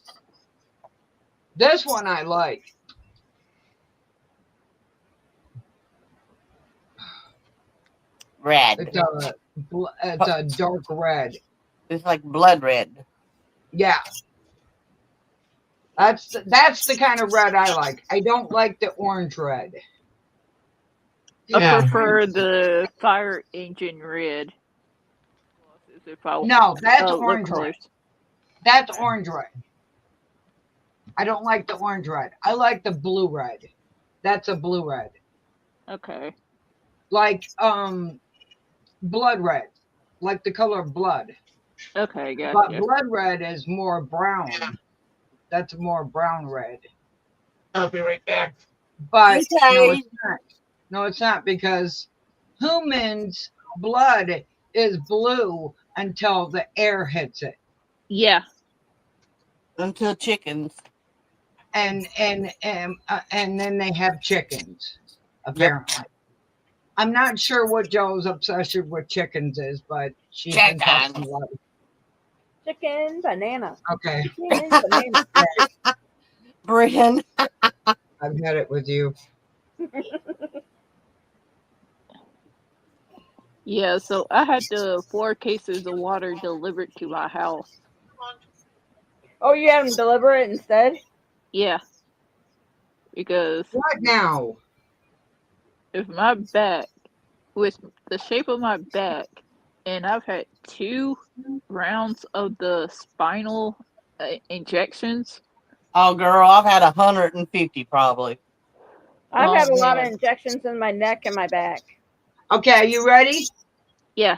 C: This one I like.
D: Red.
C: It's a dark red.
D: It's like blood red.
C: Yeah. That's the kind of red I like. I don't like the orange red.
E: I
A: Yeah.
E: prefer the fire engine red. If I
C: No, that's
E: lip
C: orange red.
E: colors.
C: That's orange red. I don't like the orange red. I like the blue red. That's a blue red.
E: Okay.
C: Like blood red. Like the color of blood.
E: Okay,
C: But
E: gotcha.
C: blood red is more brown.
A: Yeah.
C: That's more brown red.
A: I'll be right back.
C: But no,
D: Okay.
C: it's not. No, it's not, because humans' blood is blue until the air hits it.
E: Yeah.
D: Until chickens.
C: And then they have chickens, apparently. I'm not sure what Joe's obsession with chickens is, but she's been talking a lot.
B: Chicken banana.
C: Okay,
B: Chicken banana.
D: Brian.
C: I've had it with you.
E: Yeah, so I had the 4 cases of water delivered to my house.
B: Oh, you had them deliver it instead?
E: Yeah. Because
C: What now?
E: if my back, with the shape of my back, and I've had 2 rounds of the spinal injections.
D: Oh, girl, I've had 150 probably.
B: I've
E: Oh,
B: had a lot of
E: man.
B: injections in my neck and my back.
C: Okay, are you ready?
E: Yeah.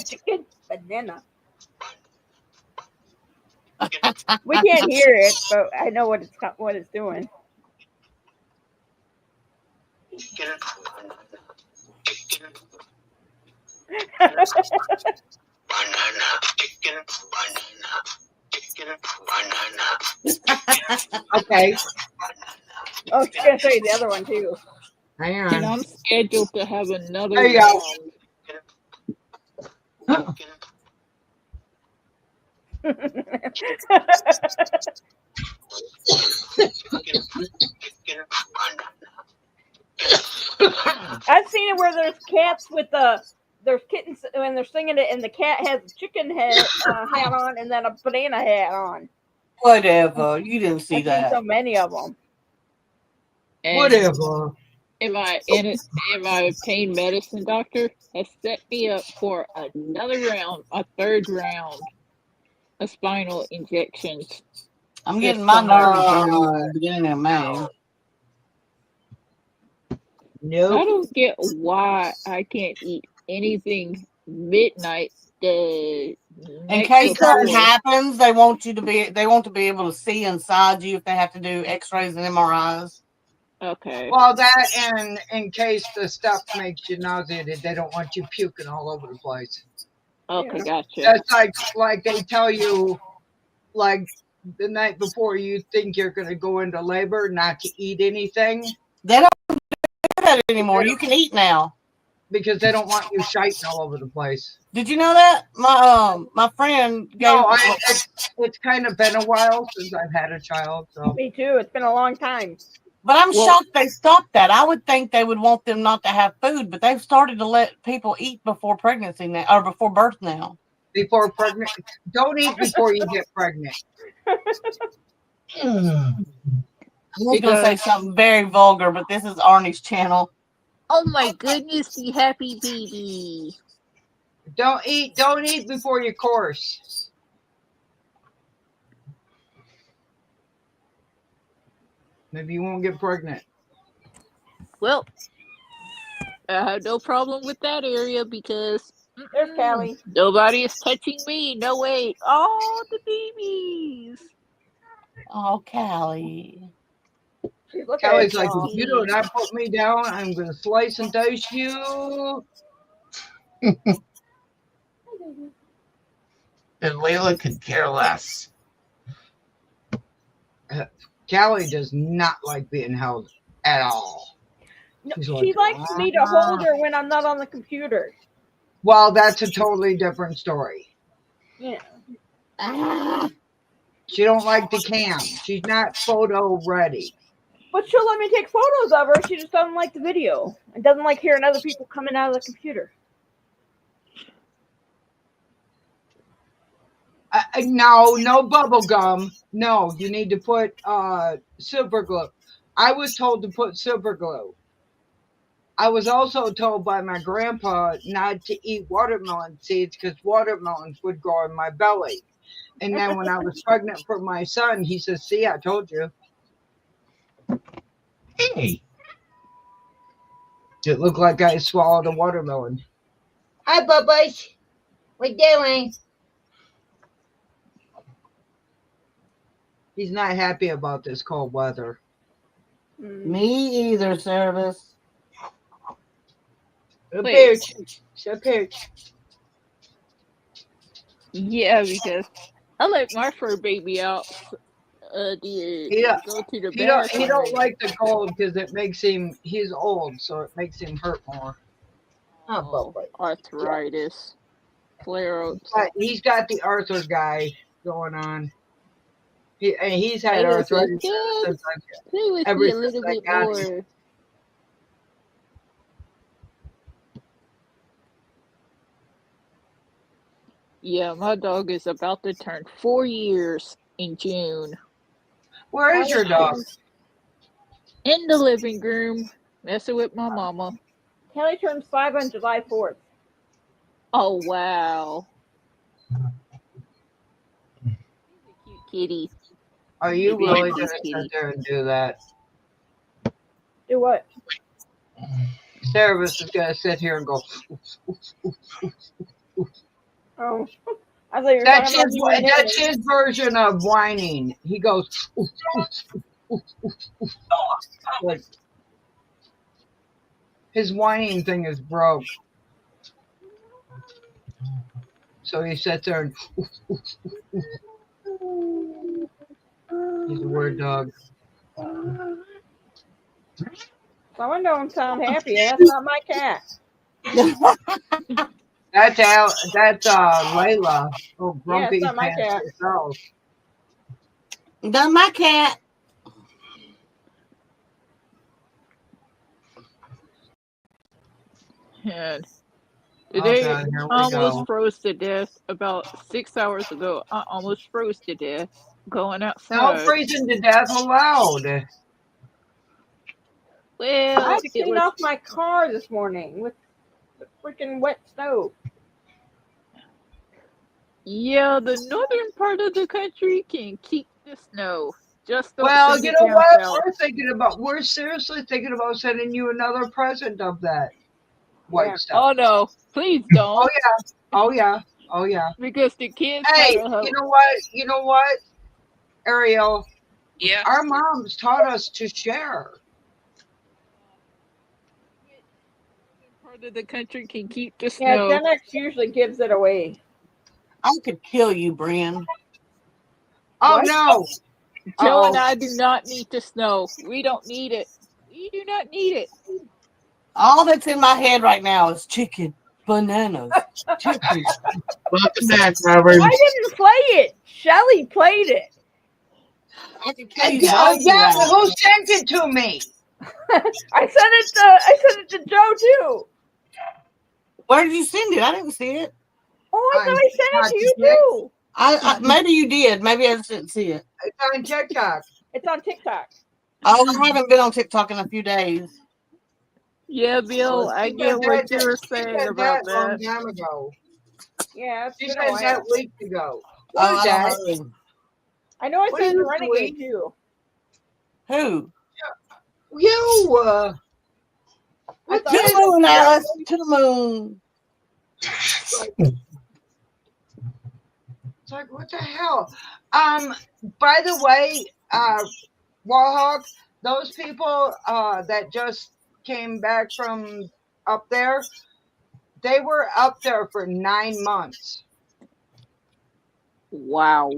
B: Chicken banana. We can't hear it, but I know what it's doing.
C: Okay,
B: Oh, she's gonna show you the other one too.
C: hang
E: And
C: on.
E: I'm scheduled to have another
C: There you go.
E: round.
B: I've seen it where there's cats with there's kittens when they're singing it, and the cat has a chicken hat on and then a banana hat on.
D: Whatever. You didn't see
B: I've seen
D: that.
B: so many of them.
E: And
C: Whatever.
E: and my pain medicine doctor has set me up for another round, a 3rd round of spinal injections.
D: I'm getting my
E: Yes,
D: nerves done in the beginning of May.
E: I
C: Nope.
E: don't get why I can't eat anything midnight the
D: In
E: next
D: case something
E: before.
D: happens, they want to be able to see inside you if they have to do X-rays and MRIs.
E: Okay.
C: Well, that, and in case the stuff makes you nauseated, they don't want you puking all over the place.
E: Okay, gotcha.
C: That's like they tell you, like the night before you think you're going to go into labor, not to eat anything
D: They don't do that anymore. You can eat now.
C: because they don't want you shiting all over the place.
D: Did you know that? My friend gave.
C: No, it's kind of been a while since I've had a child, so
B: Me too. It's been a long time.
D: But I'm
E: Well-
D: shocked they stopped that. I would think they would want them not to have food, but they've started to let people eat before pregnancy now, or before birth now.
C: before pregnant, don't eat before you get pregnant.
D: I was going to say something very vulgar, but this is Arnie's channel.
E: Oh my goodness, you happy baby.
C: Don't eat before your course. Maybe you won't get pregnant.
E: Well, I have no problem with that area because
B: There's Callie.
E: nobody is touching me. No way. Oh, the babies.
D: Oh, Callie.
B: She's looking at
C: Callie's like,
B: y'all.
C: if you do not put me down, I'm going to slice and dice you.
A: And Layla could care less.
C: Callie does not like being held at all.
B: No,
C: She's
B: she
C: like,
B: likes me to hold her when I'm not on the computer.
C: Well, that's a totally different story.
B: Yeah.
C: She don't like the cam. She's not photo ready.
B: But she'll let me take photos of her. She just doesn't like the video. And doesn't like hearing other people coming out of the computer.
C: No bubble gum. No, you need to put super glue. I was told to put super glue. I was also told by my grandpa not to eat watermelon seeds because watermelons would grow in my belly. And then when I was pregnant for my son, he says, see, I told you.
A: Hey.
C: It looked like I swallowed a watermelon. Hi, Bubba's. What doing? He's not happy about this cold weather.
D: Me either, Service.
C: A
E: Wait.
C: pooch. It's a pooch.
E: Yeah, because I let my fur baby out. Go to the
C: He don't like the cold because it makes him. He's old, so it makes him hurt more.
E: Arthritis, flare-ups.
C: But he's got the Arthur guy going on. He's had arthritis since
E: Play with
C: ever
E: me a
C: since
E: little
C: I
E: bit
C: got
E: more. Yeah, my dog is about to turn 4 years in June.
C: Where is your dog?
E: In the living room, messing with my mama.
B: Kelly turns 5 on July 4th.
E: Oh, wow. Cute kitty.
C: Are you
E: Maybe
C: really
E: a
C: going to
E: kitty.
C: sit there and do that?
B: Do what?
C: Service is going to sit here and go.
B: Oh. I thought you were
C: That's
B: talking about you and
C: that's
B: Nathan.
C: his version of whining. He goes. Like, his whining thing is broke. So he sits there and he's a word dog.
B: Someone don't sound happy. That's not my cat.
C: That's Layla. Oh, grumpy
B: not my
C: pants
B: cat.
C: herself.
D: Not my cat.
E: And
C: Oh,
E: today,
C: God, here we
E: I almost
C: go.
E: froze to death. About 6 hours ago, I almost froze to death going
C: No
E: outside.
C: freezing to death allowed.
B: I
E: Well,
B: had to
E: it
B: clean
E: was
B: off my car this morning with the freaking wet snow.
E: yeah. The northern part of the country can keep the snow. Just don't
C: Well,
E: send
C: you
E: it
C: know
E: down
C: what?
E: south.
C: We're seriously thinking about sending you another present of that white
B: Yeah.
C: stuff.
E: Oh no! Please don't.
C: Oh yeah.
E: Because the kids
C: Hey,
E: gotta have.
C: you know what, Ariel?
E: Yeah.
C: Our moms taught us to share.
E: Part of the country can keep the
B: Yeah,
E: snow.
B: Gen X usually gives it away.
D: I could kill you, Brian.
C: Oh
B: What?
C: no!
E: Joe
C: Uh-oh.
E: and I do not need the snow. We don't need it. We do not need it.
D: All that's in my head right now is chicken, bananas, chicken.
A: Welcome back, Robert.
B: I didn't play it. Shelly played it.
D: I could kill you.
C: Yeah, who sent it to me?
B: I sent it to Joe too.
D: Where did you send it? I didn't see it.
B: Oh, I thought I sent it to you too.
D: I maybe you did. Maybe I just didn't see it.
C: It's on TikTok.
B: It's on TikTok.
D: Oh, I haven't been on TikTok in a few days.
E: Yeah, Bill, I
C: She
E: get
C: said
E: what
C: that-
E: you were
C: she
E: saying
C: said
E: about
C: that long
E: that.
C: time ago.
B: Yeah, it's
C: She
B: been
C: said
B: a while.
C: that weeks ago.
D: Oh,
C: What is
D: I
C: that?
D: don't know.
B: I know I
C: What
B: said
C: is
B: the
C: it,
B: Renegade
C: Louise?
B: too.
D: Who?
C: You,
B: I
C: what
B: thought
D: To
B: I
D: the
C: the
B: said
D: moon,
B: the
D: Alice.
B: Renegade.
D: To the moon.
C: It's like, what the hell? By the way, Wallhawk, those people that just came back from up there, they were up there for 9 months.
E: Wow.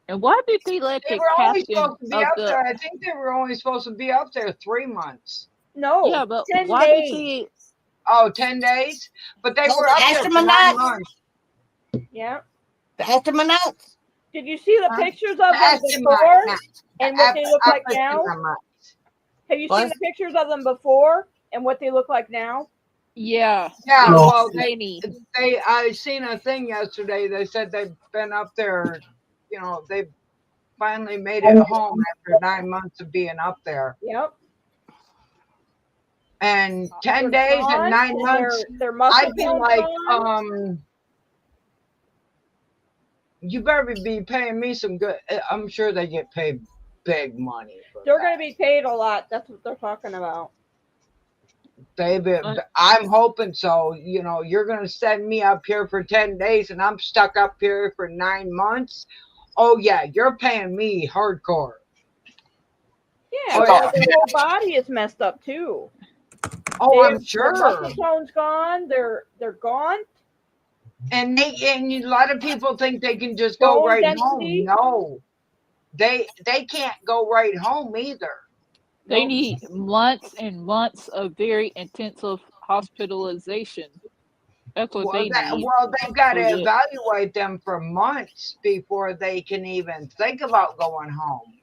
E: And why did they let
C: They
E: the
C: were only
E: captain
C: supposed to be
E: of
C: up
E: the
C: there. I think they were only supposed to be up there 3 months.
B: No,
E: yeah, but
B: 10
E: why
B: days.
E: did they?
C: Oh, 10 days? But they
D: Oh,
C: were
D: the
C: up there for 9
D: astronauts.
C: months.
B: Yeah.
D: The astronauts.
B: Did you see the
C: Huh?
B: pictures of them before and what they look like now? Have you seen
D: What?
B: the pictures of them before and what they look like now?
E: Yeah,
C: Yeah,
A: No.
C: well,
E: skinny.
C: I seen a thing yesterday. They said they've been up there, you know, they finally made it home after 9 months of being up there.
B: Yep.
C: And 10
B: They're
C: days
B: gone,
C: and 9
B: and
C: months,
B: their muscle
C: I'd be
B: tone's
C: like,
B: gone.
C: you better be paying me some good. I'm sure they get paid big money for
B: They're
C: that.
B: going to be paid a lot. That's what they're talking about.
C: I'm hoping so. You know, you're going to send me up here for 10 days and I'm stuck up here for 9 months. Oh, yeah, you're paying me hardcore.
B: Yeah,
C: Oh,
B: well,
C: yeah.
B: their whole body is messed up too.
C: Oh, I'm
B: Their
C: sure.
B: muscle tone's gone. They're gone.
C: And a lot of people think they can just go
B: Bone
C: right
B: density.
C: home. No, they can't go right home either.
E: They need months and months of very intensive hospitalization. That's what they need.
C: Well, they've got to
E: Oh, yeah.
C: evaluate them for months before they can even think about going home.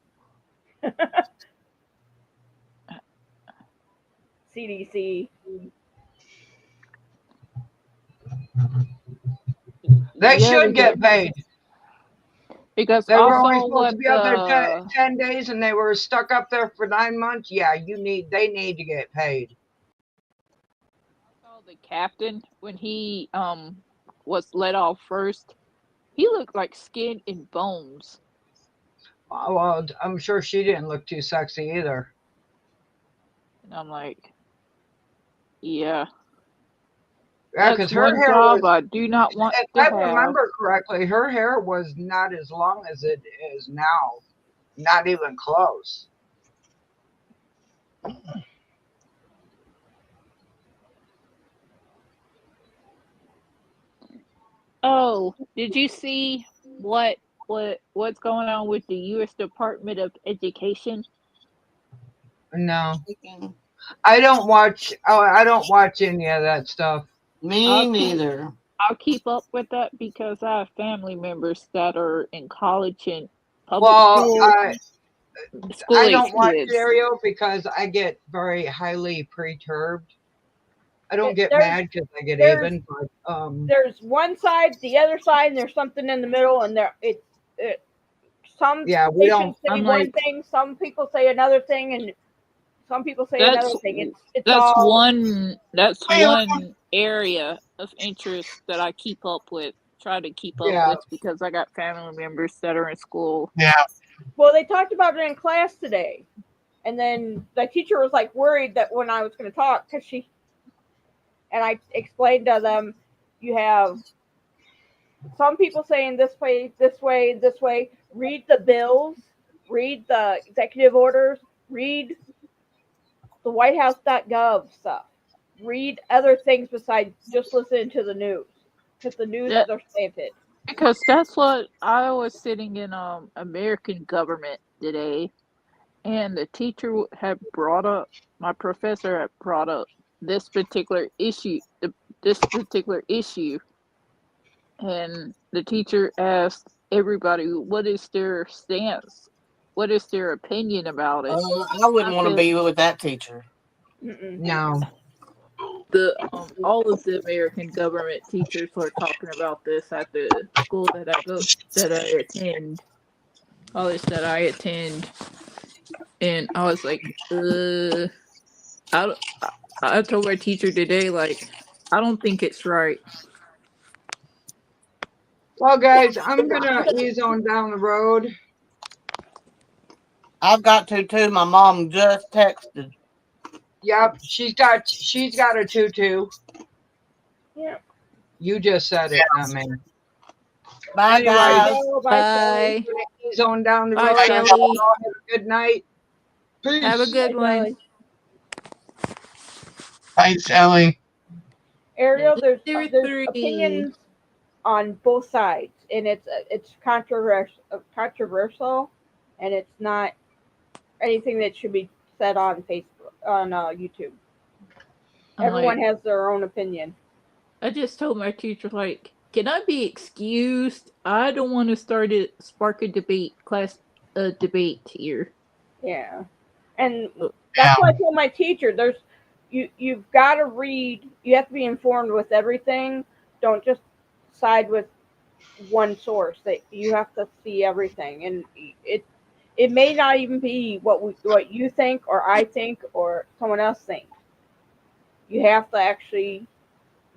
B: CDC.
C: They
E: Yeah,
C: should get paid.
E: because
C: They were only
E: also
C: supposed
E: what
C: to be up there 10 days and they were stuck up there for 9 months. Yeah, they need to get paid.
E: the captain when he was let off first, he looked like skin and bones.
C: Well, I'm sure she didn't look too sexy either.
E: And I'm like, yeah,
C: Yeah,
E: that's
C: because her
E: one
C: hair
E: job
C: was,
E: I do not want
C: if
E: to
C: I
E: have.
C: remember correctly, her hair was not as long as it is now. Not even close.
E: Oh, did you see what's going on with the U.S. Department of Education?
C: No, I don't watch. Oh, I don't watch any of that stuff.
D: Me neither.
E: I'll keep up with that because I have family members that are in college and public
C: Well,
E: school
C: I
E: age
C: don't watch
E: kids.
C: stereo because I get very highly perturbed. I don't get
B: There's-
C: mad because I get
B: there's-
C: even, but
B: There's one side, the other side, and there's something in the middle, and some
C: yeah, we
B: stations
C: don't.
B: say
E: I'm
B: one
E: like-
B: thing, some people say another thing, and some people say
E: That's-
B: another thing. It's
E: That's
B: all
E: one
A: Hey,
E: one area of interest that I keep up with, try to keep up
C: Yeah.
E: with because I got family members that are in school.
A: Yeah.
B: well. They talked about it in class today, and then the teacher was like worried that when I was going to talk, and I explained to them, you have some people saying this way, this way, this way. Read the bills, read the executive orders, read the WhiteHouse.gov stuff. Read other things besides just listening to the news. Because the news
E: Yeah.
B: is their favorite.
E: Because that's what I was sitting in American government today, and the teacher had brought up, my professor had brought up this particular issue, and the teacher asked everybody what is their stance, what is their opinion about it.
D: I wouldn't want to
E: said-
D: be with that teacher.
B: Mm-mm.
C: No.
E: The all of the American government teachers were talking about this at the school that I attend, college that I attend, And I was like, I, I told my teacher today, like, I don't think it's right.
C: Well, guys, I'm gonna ease on down the road.
D: I've got to too. My mom just texted.
C: Yep, she's got a tutu.
B: Yeah.
C: You just said it, not me.
D: Bye,
C: Anyway,
D: guys.
B: Oh, bye,
E: Bye.
C: ease on down the
E: Bye,
C: road.
E: Shelly.
C: Y'all have a good night. Peace.
E: Have a good one.
B: Shelly.
A: Hi, Shelly.
B: Ariel, there's
E: Number
B: there's
E: 3.
B: opinions on both sides, and it's controversial, and it's not anything that should be said on Facebook on YouTube.
E: I'm
B: Everyone
E: like,
B: has their own opinion.
E: I just told my teacher, like, can I be excused? I don't want to spark a debate, debate here.
B: Yeah, and
E: Oh.
B: that's why I told my teacher, you've got to read. You have to be informed with everything. Don't just side with one source. That you have to see everything, and it may not even be what you think or I think or someone else thinks. You have to actually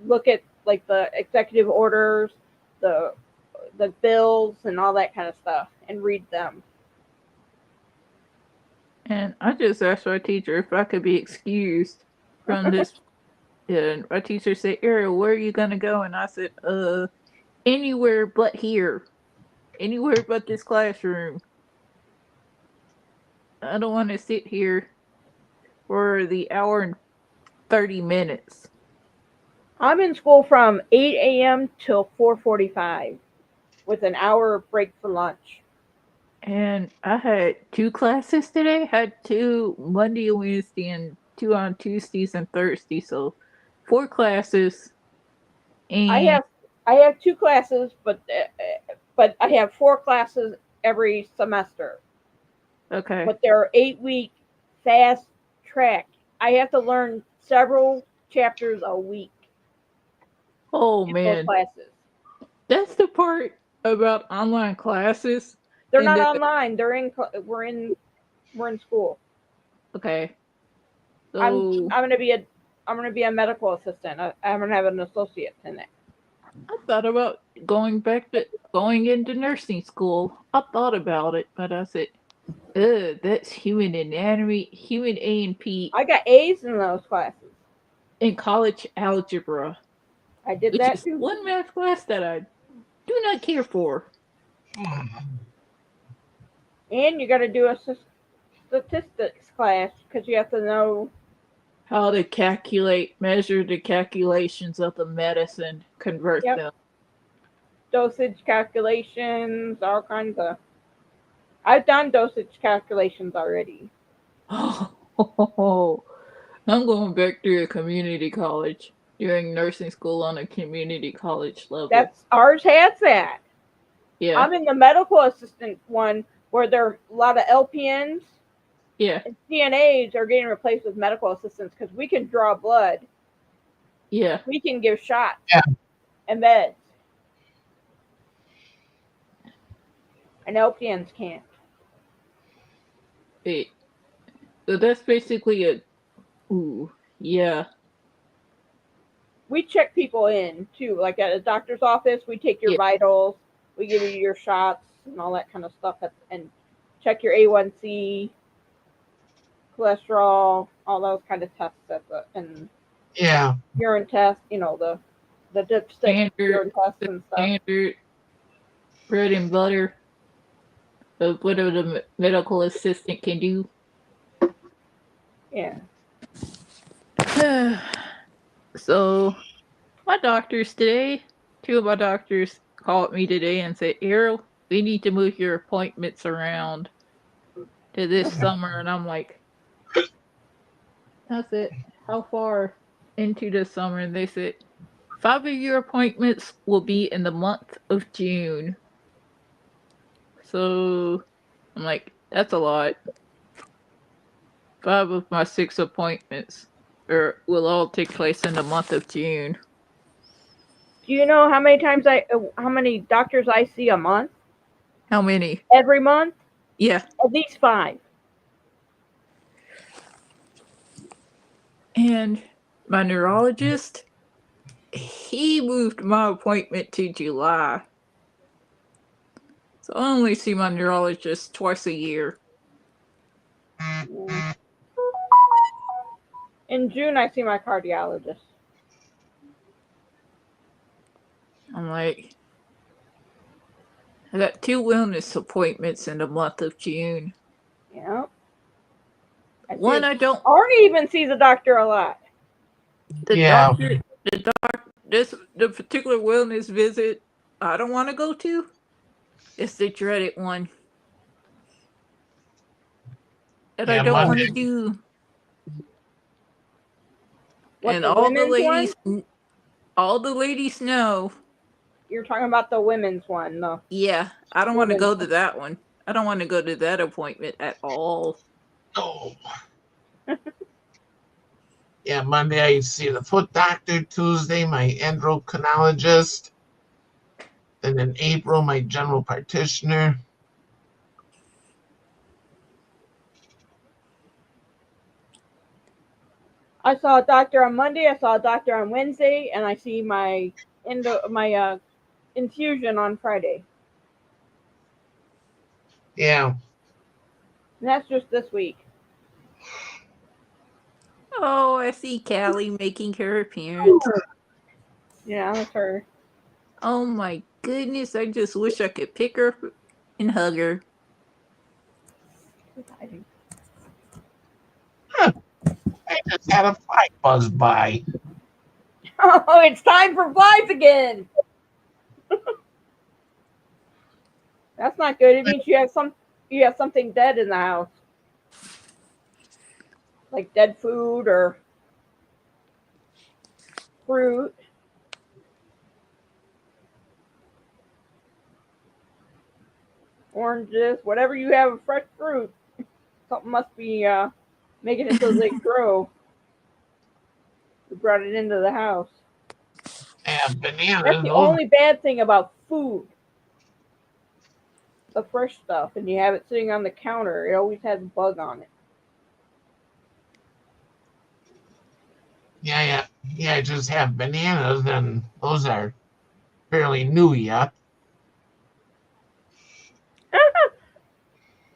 B: look at like the executive orders, the bills, and all that kind of stuff, and read them.
E: And I just asked my teacher if I could be excused from this. And my teacher said, Ariel, where are you going to go? And I said, anywhere but here. Anywhere but this classroom. I don't want to sit here for the hour and 30 minutes.
B: I'm in school from 8 a.m. till 4:45 with an hour break for lunch.
E: And I had 2 classes today. Had 2 Monday and Wednesday and 2 on Tuesdays and Thursdays. So 4 classes. And
B: I have 2 classes, but I have 4 classes every semester.
E: okay.
B: But they're 8-week fast track. I have to learn several chapters a week.
E: Oh
B: in
E: man.
B: those classes.
E: That's the part about online classes.
B: They're
E: And
B: not
E: the-
B: online. We're in school.
E: Okay.
B: I'm
E: So
B: gonna be a medical assistant. I'm gonna have an associate in it.
E: I thought about going into nursing school. I thought about it, but I said, ugh, that's human anatomy, human A&P,
B: I got A's in those classes.
E: and college algebra,
B: I did
E: which
B: that
E: is
B: too.
E: one math class that I do not care for.
B: And you got to do a statistics class because you have to know
E: How to measure the calculations of the medicine, convert
B: Yep.
E: them.
B: dosage calculations, all kinds of. I've done dosage calculations already.
E: Oh, I'm going back to a community college, doing nursing school on a community college level.
B: Ours has that.
E: Yeah,
B: I'm in the medical assistant one where there are a lot of LPNs
E: yeah,
B: and CNAs are getting replaced with medical assistants because we can draw blood,
E: yeah.
B: we can give shots,
A: Yeah.
B: and meds, and LPNs can't.
E: Wait, so that's basically a. Ooh, yeah.
B: We check people in too, like at a doctor's office. We take your
E: Yeah.
B: vitals, we give you your shots and all that kind of stuff, and check your A1C, cholesterol, all those kind of tests and
A: Yeah.
B: urine test. The dipstick urine tests and stuff.
E: Standard bread and butter of what the medical assistant can do.
B: Yeah.
E: So, my doctors today, 2 of my doctors called me today and said, Errol, we need to move your appointments around to this summer. And I'm like, I said, how far into the summer? And they said, 5 of your appointments will be in the month of June. So, I'm like, that's a lot. 5 of my 6 appointments will all take place in the month of June.
B: Do you know how many doctors I see a month?
E: How many?
B: Every month?
E: Yeah.
B: At least 5.
E: And my neurologist, he moved my appointment to July. So I only see my neurologist twice a year.
B: In June, I see my cardiologist.
E: I'm like, I got 2 wellness appointments in the month of June.
B: Yeah.
E: One I don't.
B: Arnie even sees a doctor a lot.
E: The
A: Yeah.
E: the particular wellness visit I don't want to go to. It's the dreaded one. And I
A: Yeah,
E: don't want
A: Monday.
E: to do.
B: What,
E: And
B: the women's
E: all the ladies know.
B: You're talking about the women's one, though.
E: Yeah, I don't want to go to that one. I don't want to go to that appointment at all.
A: Oh. Yeah, Monday I see the foot doctor. Tuesday, my endocrinologist. And in April, my general practitioner.
B: I saw a doctor on Monday. I saw a doctor on Wednesday, and I see my infusion on Friday.
A: Yeah.
B: And that's just this week.
E: Oh, I see Callie making her appearance.
B: Yeah, that's her.
E: Oh my goodness, I just wish I could pick her and hug her.
A: Huh. I just had a fly buzz by.
B: Oh, it's time for flies again. That's not good. It means you have something dead in the house. Like dead food or fruit. Oranges, whatever you have of fresh fruit. Something must be making it so they grow. We brought it into the house.
A: And bananas.
B: That's the only bad thing about food. The fresh stuff, and you have it sitting on the counter, it always has a bug on it.
A: Yeah. I just have bananas, and those are fairly new yet.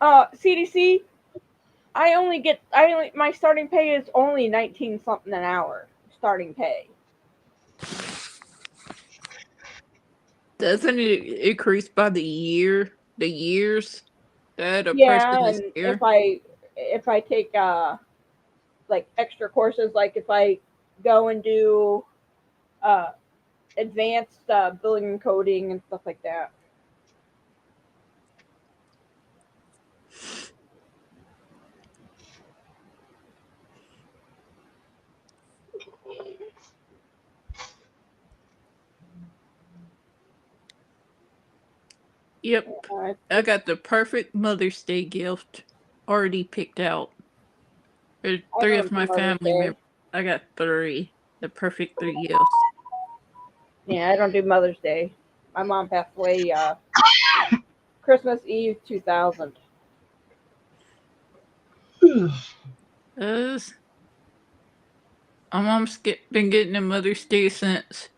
B: CDC, my starting pay is only 19 something an hour. Starting pay.
E: Doesn't it increase by the years that a person is
B: And
E: here?
B: if I take like extra courses, like if I go and do advanced billing and coding and stuff like that.
E: Yep. I got the perfect Mother's Day gift already picked out. There's 3 of my family members. I got 3. The perfect 3 gifts.
B: Yeah, I don't do Mother's Day. My mom passed away Christmas Eve 2000.
E: My mom's been getting a Mother's Day since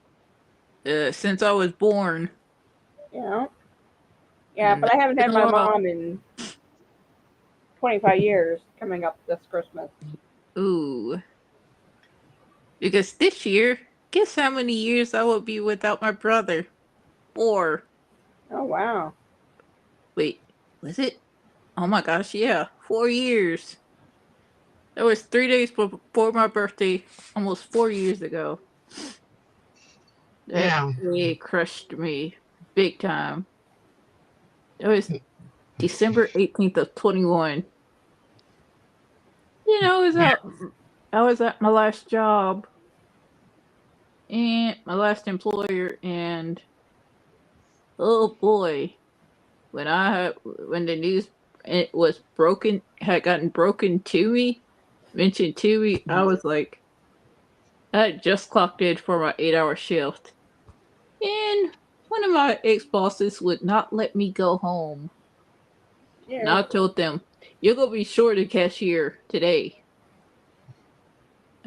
E: I was born.
B: Yeah, but I haven't had my mom in 25 years coming up this Christmas.
E: Ooh. Because this year, guess how many years I will be without my brother? 4.
B: Oh, wow.
E: Wait, was it? Oh my gosh, yeah. 4 years. That was 3 days before my birthday, almost 4 years ago. That really crushed me big time. It was December 18th of 21. You know, I was at my last job and my last employer, and oh boy, when the news it was had gotten mentioned to me, I was like, I just clocked in for my 8-hour shift, and one of my ex-bosses would not let me go home. Yeah. And I told them, you're gonna be short a cashier today.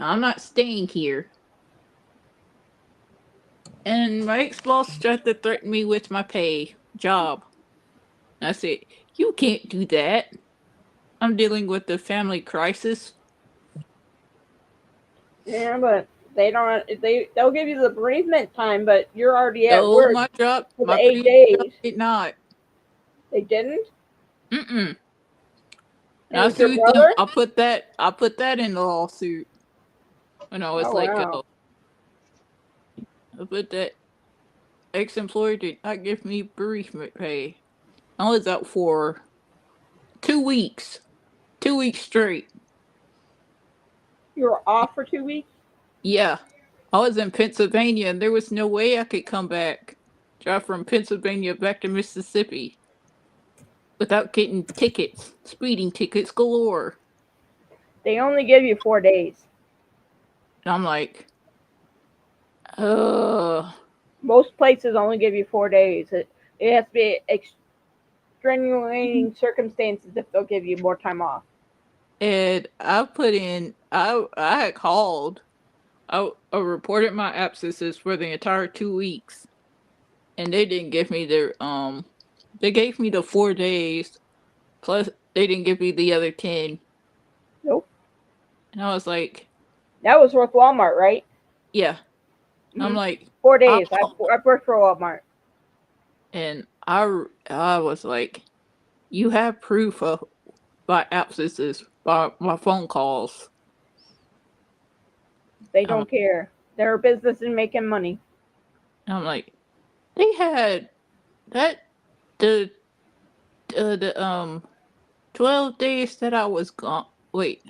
E: I'm not staying here. And my ex-boss tried to threaten me with my job. I said, you can't do that. I'm dealing with a family crisis.
B: Yeah, but they'll give you the bereavement time, but you're already at
E: No,
B: work
E: my job,
B: for the
E: my
B: eight
E: previous job
B: days.
E: did not.
B: They didn't.
E: Mm-mm. And
B: And
E: I
B: it's your
E: sued them.
B: brother.
E: I put that in the lawsuit when I was
B: Oh
E: let
B: wow.
E: go. I put that ex-employer did not give me bereavement pay. I was out for 2 weeks. 2 weeks straight.
B: You were off for 2 weeks.
E: Yeah. I was in Pennsylvania and there was no way I could come back. Drive from Pennsylvania back to Mississippi without getting tickets. Speeding tickets galore.
B: They only give you 4 days.
E: And I'm like, uh
B: Most places only give you 4 days. It has to be extenuating circumstances if they'll give you more time off.
E: and I had called. I reported my absences for the entire 2 weeks. And they didn't give me they gave me the 4 days plus they didn't give me the other 10.
B: Nope.
E: And I was like,
B: That was with Walmart, right?
E: yeah.
B: Mm-hmm.
E: I'm like,
B: 4 days. I worked for Walmart.
E: and I was like, you have proof of my absences by my phone calls.
B: They don't care. Their business is making money.
E: I'm like, they had that the 12 days that I was gone. Wait,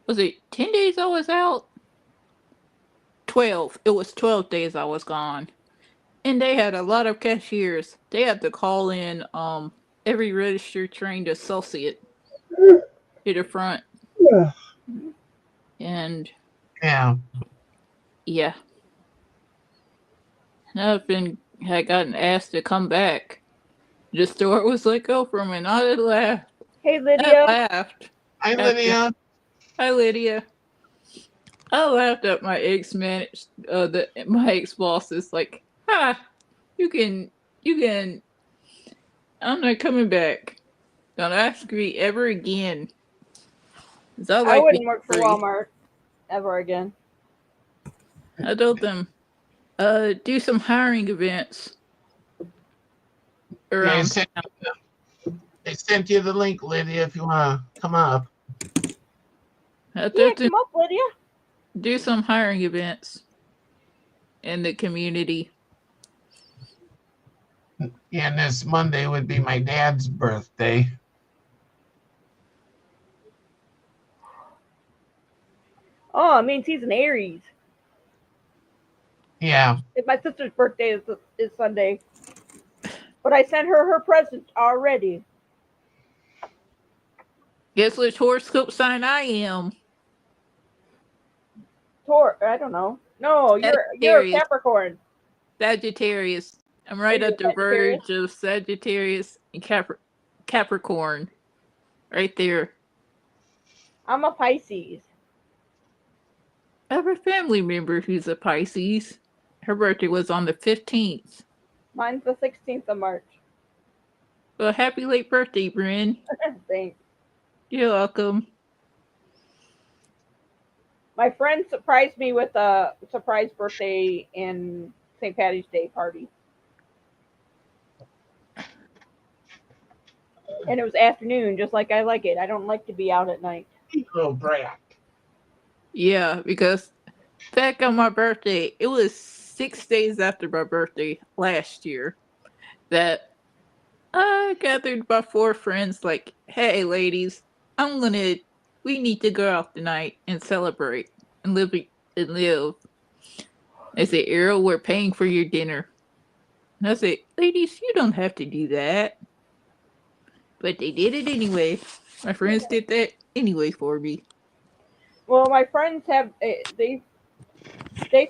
E: was it 10 days I was out? 12. It was 12 days I was gone. And they had a lot of cashiers. They had to call in every registered trained associate to the front. And
A: Yeah.
E: yeah. And had gotten asked to come back. The store was let go from and I laughed.
B: Hey,
E: I
B: Lydia.
E: laughed.
A: Hi, Lydia.
E: Hi, Lydia. I laughed at my my ex boss is like, ha, you can, I'm not coming back. Don't ask me ever again. 'Cause I
B: I
E: like being
B: wouldn't work for
E: free.
B: Walmart ever again.
E: I told them, do some hiring events
A: Yeah,
E: around town.
A: they sent you the link, Lydia, if you want to come up.
E: I
B: Yeah,
E: told them,
B: come up, Lydia.
E: do some hiring events in the community.
A: Yeah, and this Monday would be my dad's birthday.
B: Oh, it means he's an Aries.
A: Yeah.
B: My sister's birthday is Sunday. But I sent her present already.
E: Guess which horoscope sign I am?
B: I don't know. No, you're a
E: Sagittarius.
B: Capricorn.
E: Sagittarius. I'm right at the
B: Sagittarius?
E: verge of Sagittarius and Capricorn. Right there.
B: I'm a Pisces.
E: I have a family member who's a Pisces. Her birthday was on the 15th.
B: Mine's the 16th of March.
E: Well, happy late birthday, Bryn.
B: Thanks.
E: You're welcome.
B: My friend surprised me with a surprise birthday and St. Patty's Day party. And it was afternoon, just like I like it. I don't like to be out at night.
A: Oh, brat.
E: Yeah, because back on my birthday, it was 6 days after my birthday last year that I gathered my 4 friends like, hey ladies, we need to go out tonight and celebrate and live. I said, Errol, we're paying for your dinner. And I said, ladies, you don't have to do that. But they did it anyway. My friends did that anyway for me.
B: Well, my friends have they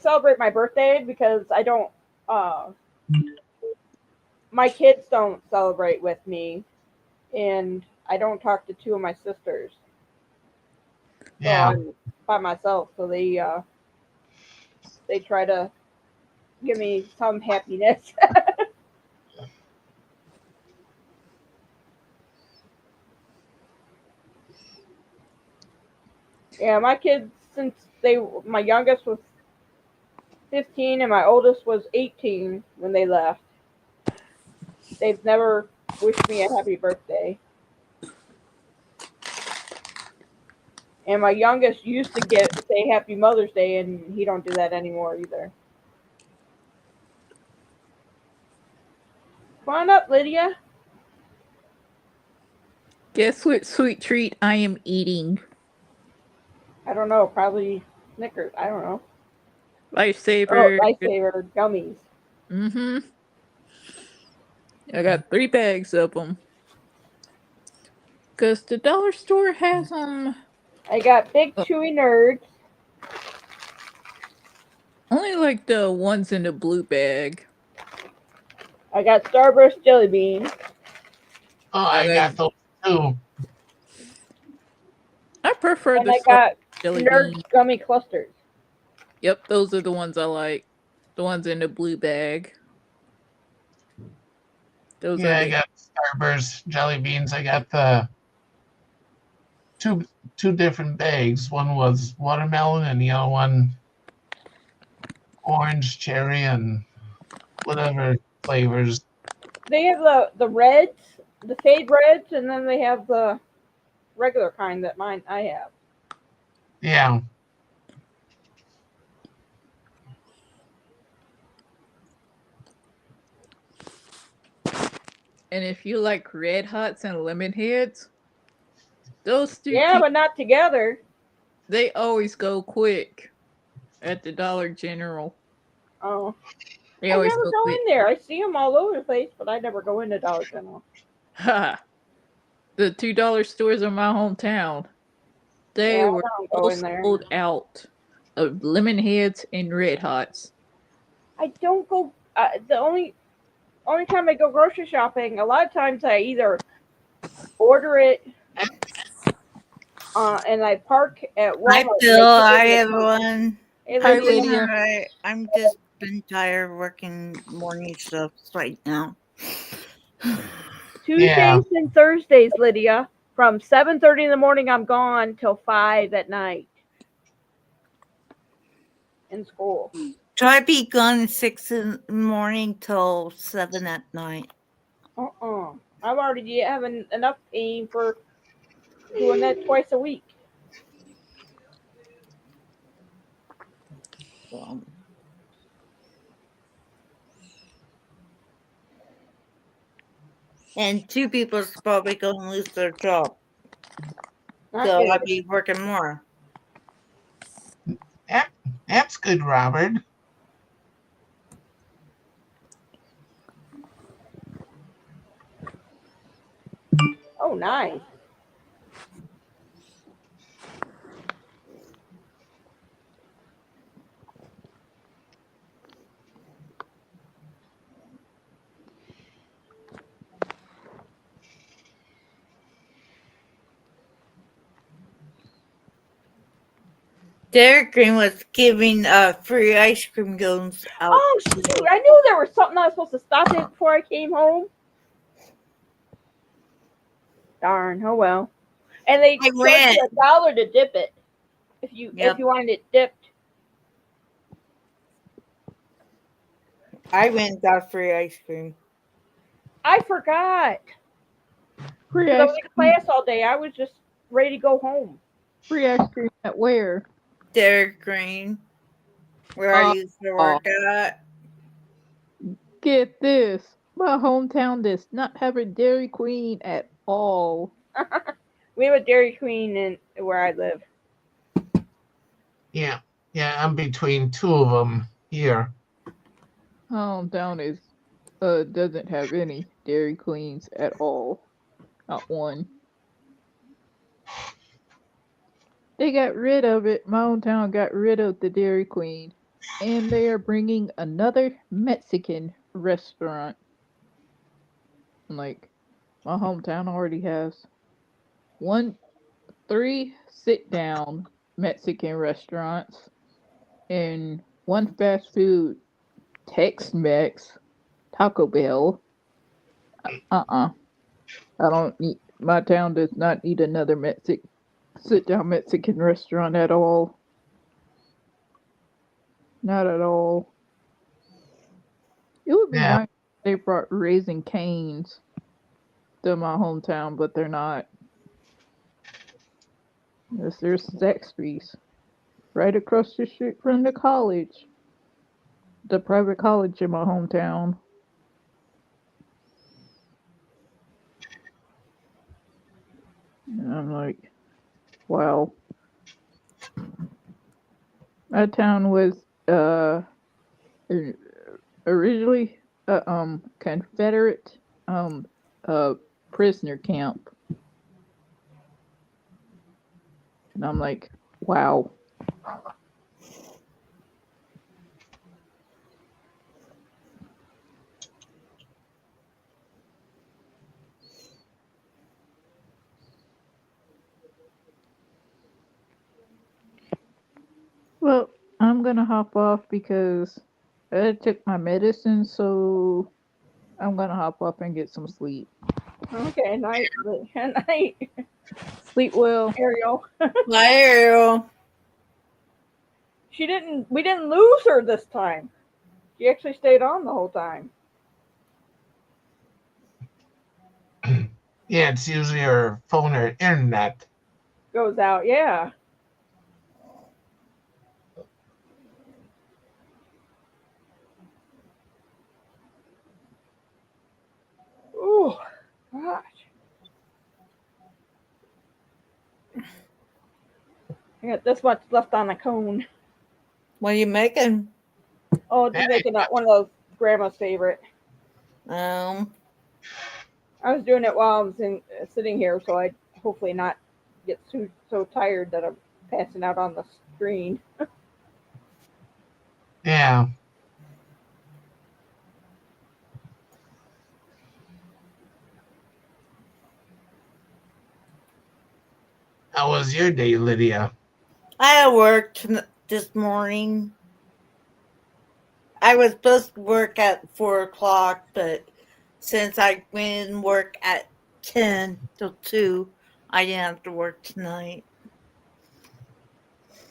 B: celebrate my birthday because I don't. My kids don't celebrate with me, and I don't talk to 2 of my sisters.
A: Yeah.
B: So by myself, so they try to give me some happiness. Yeah, my kids, since my youngest was 15 and my oldest was 18 when they left, they've never wished me a happy birthday. And my youngest used to say Happy Mother's Day, and he don't do that anymore either. Come on up, Lydia.
E: Guess what sweet treat I am eating?
B: I don't know, probably Snickers. I don't know. Oh,
E: Lifesaver.
B: Lifesaver gummies.
E: Mm-hmm. I got 3 bags of them. Because the dollar store has them.
B: I got Big Chewy Nerds.
E: Only like the ones in the blue bag.
B: I got Starburst Jelly Beans.
A: Oh, I got those too.
E: I prefer
B: And
E: the
B: I got
E: jelly
B: Nerds
E: bean.
B: Gummy Clusters.
E: Yep, those are the ones I like. The ones in the blue bag. Those
A: Yeah,
E: are
A: I
E: the
A: got Starburst jelly beans. I got the two different bags. One was watermelon, and the other one orange, cherry, and whatever flavors.
B: They have the reds, the fade reds, and then they have the regular kind that I have.
A: Yeah,
E: And if you like red hots and lemon heads, those two
B: Yeah, but not together.
E: they always go quick at the Dollar General.
B: Oh,
E: They
B: I
E: always
B: never
E: go
B: go
E: quick.
B: in there. I see them all over the place, but I never go into Dollar General.
E: Ha! The $2 stores in my hometown. They
B: Yeah,
E: were
B: I don't go
E: all
B: in there.
E: sold out of lemon heads and red hots.
B: I don't go. The only time I go grocery shopping, a lot of times I either order it, and I park at
F: Hi,
B: Walmart and they
F: Bill.
B: ship it
F: Hi,
B: to me.
F: everyone.
B: Hey,
E: Hi,
F: I'm
B: Lydia.
F: doing all
E: Lydia.
F: right. I'm just been tired working morning shifts right now.
A: yeah.
B: Tuesdays and Thursdays, Lydia. From 7:30 in the morning, I'm gone till 5 at night in school.
F: So I be gone 6 in the morning till 7 at night.
B: I'm already having enough pain for doing that twice a week.
F: So. And 2 people's probably going to lose their job.
B: Not
F: So
B: good.
F: I'll be working more.
A: That's good, Robert.
B: Oh, nice.
F: Derek Green was giving free ice cream cones out.
B: Oh, shoot. I knew there was something I was supposed to stop at before I came home. Darn. Oh, well. And they
F: I
B: charge
F: went.
B: you $1 to dip it if you wanted it dipped.
F: I went and got free ice cream.
B: I forgot.
E: Free
B: 'Cause I
E: ice
B: was in
E: cream.
B: class all day. I was just ready to go home.
E: Free ice cream at where?
F: Derek Green, where I used to work at.
E: Get this. My hometown does not have a Dairy Queen at all.
B: We have a Dairy Queen in where I live.
A: Yeah, I'm between two of them here.
E: Hometown is doesn't have any Dairy Queens at all. Not one. They got rid of it. My hometown got rid of the Dairy Queen. And they are bringing another Mexican restaurant. Like, my hometown already has 3 sit down Mexican restaurants and one fast food Tex-Mex, Taco Bell. Uh-uh. I don't need, my town does not need another sit-down Mexican restaurant at all. Not at all. It would be
A: Yeah.
E: nice if they brought Raising Cane's to my hometown, but they're not. Yes, there's Zaxby's right across the street from the college, the private college in my hometown. And I'm like, wow. My town was or- originally a Confederate um uh prisoner camp, and I'm like, wow. Well, I'm gonna hop off because I took my medicine, so I'm gonna hop off and get some sleep.
B: Okay, night, night,
E: Sleep well.
B: Ariel.
F: Bye, Ariel.
B: We didn't lose her this time. She actually stayed on the whole time.
A: Yeah, it's usually her phone or internet.
B: Goes out, yeah. Ooh, gosh. I got this much left on the cone.
F: What are you making?
B: Oh, just making that one of those grandma's favorite.
F: Um,
B: I was doing it while I was sitting here, so I'd hopefully not get so tired that I'm passing out on the screen.
A: Yeah. How was your day, Lydia?
F: I worked this morning. I was supposed to work at 4 o'clock, but since I went and work at 10 till 2, I didn't have to work tonight.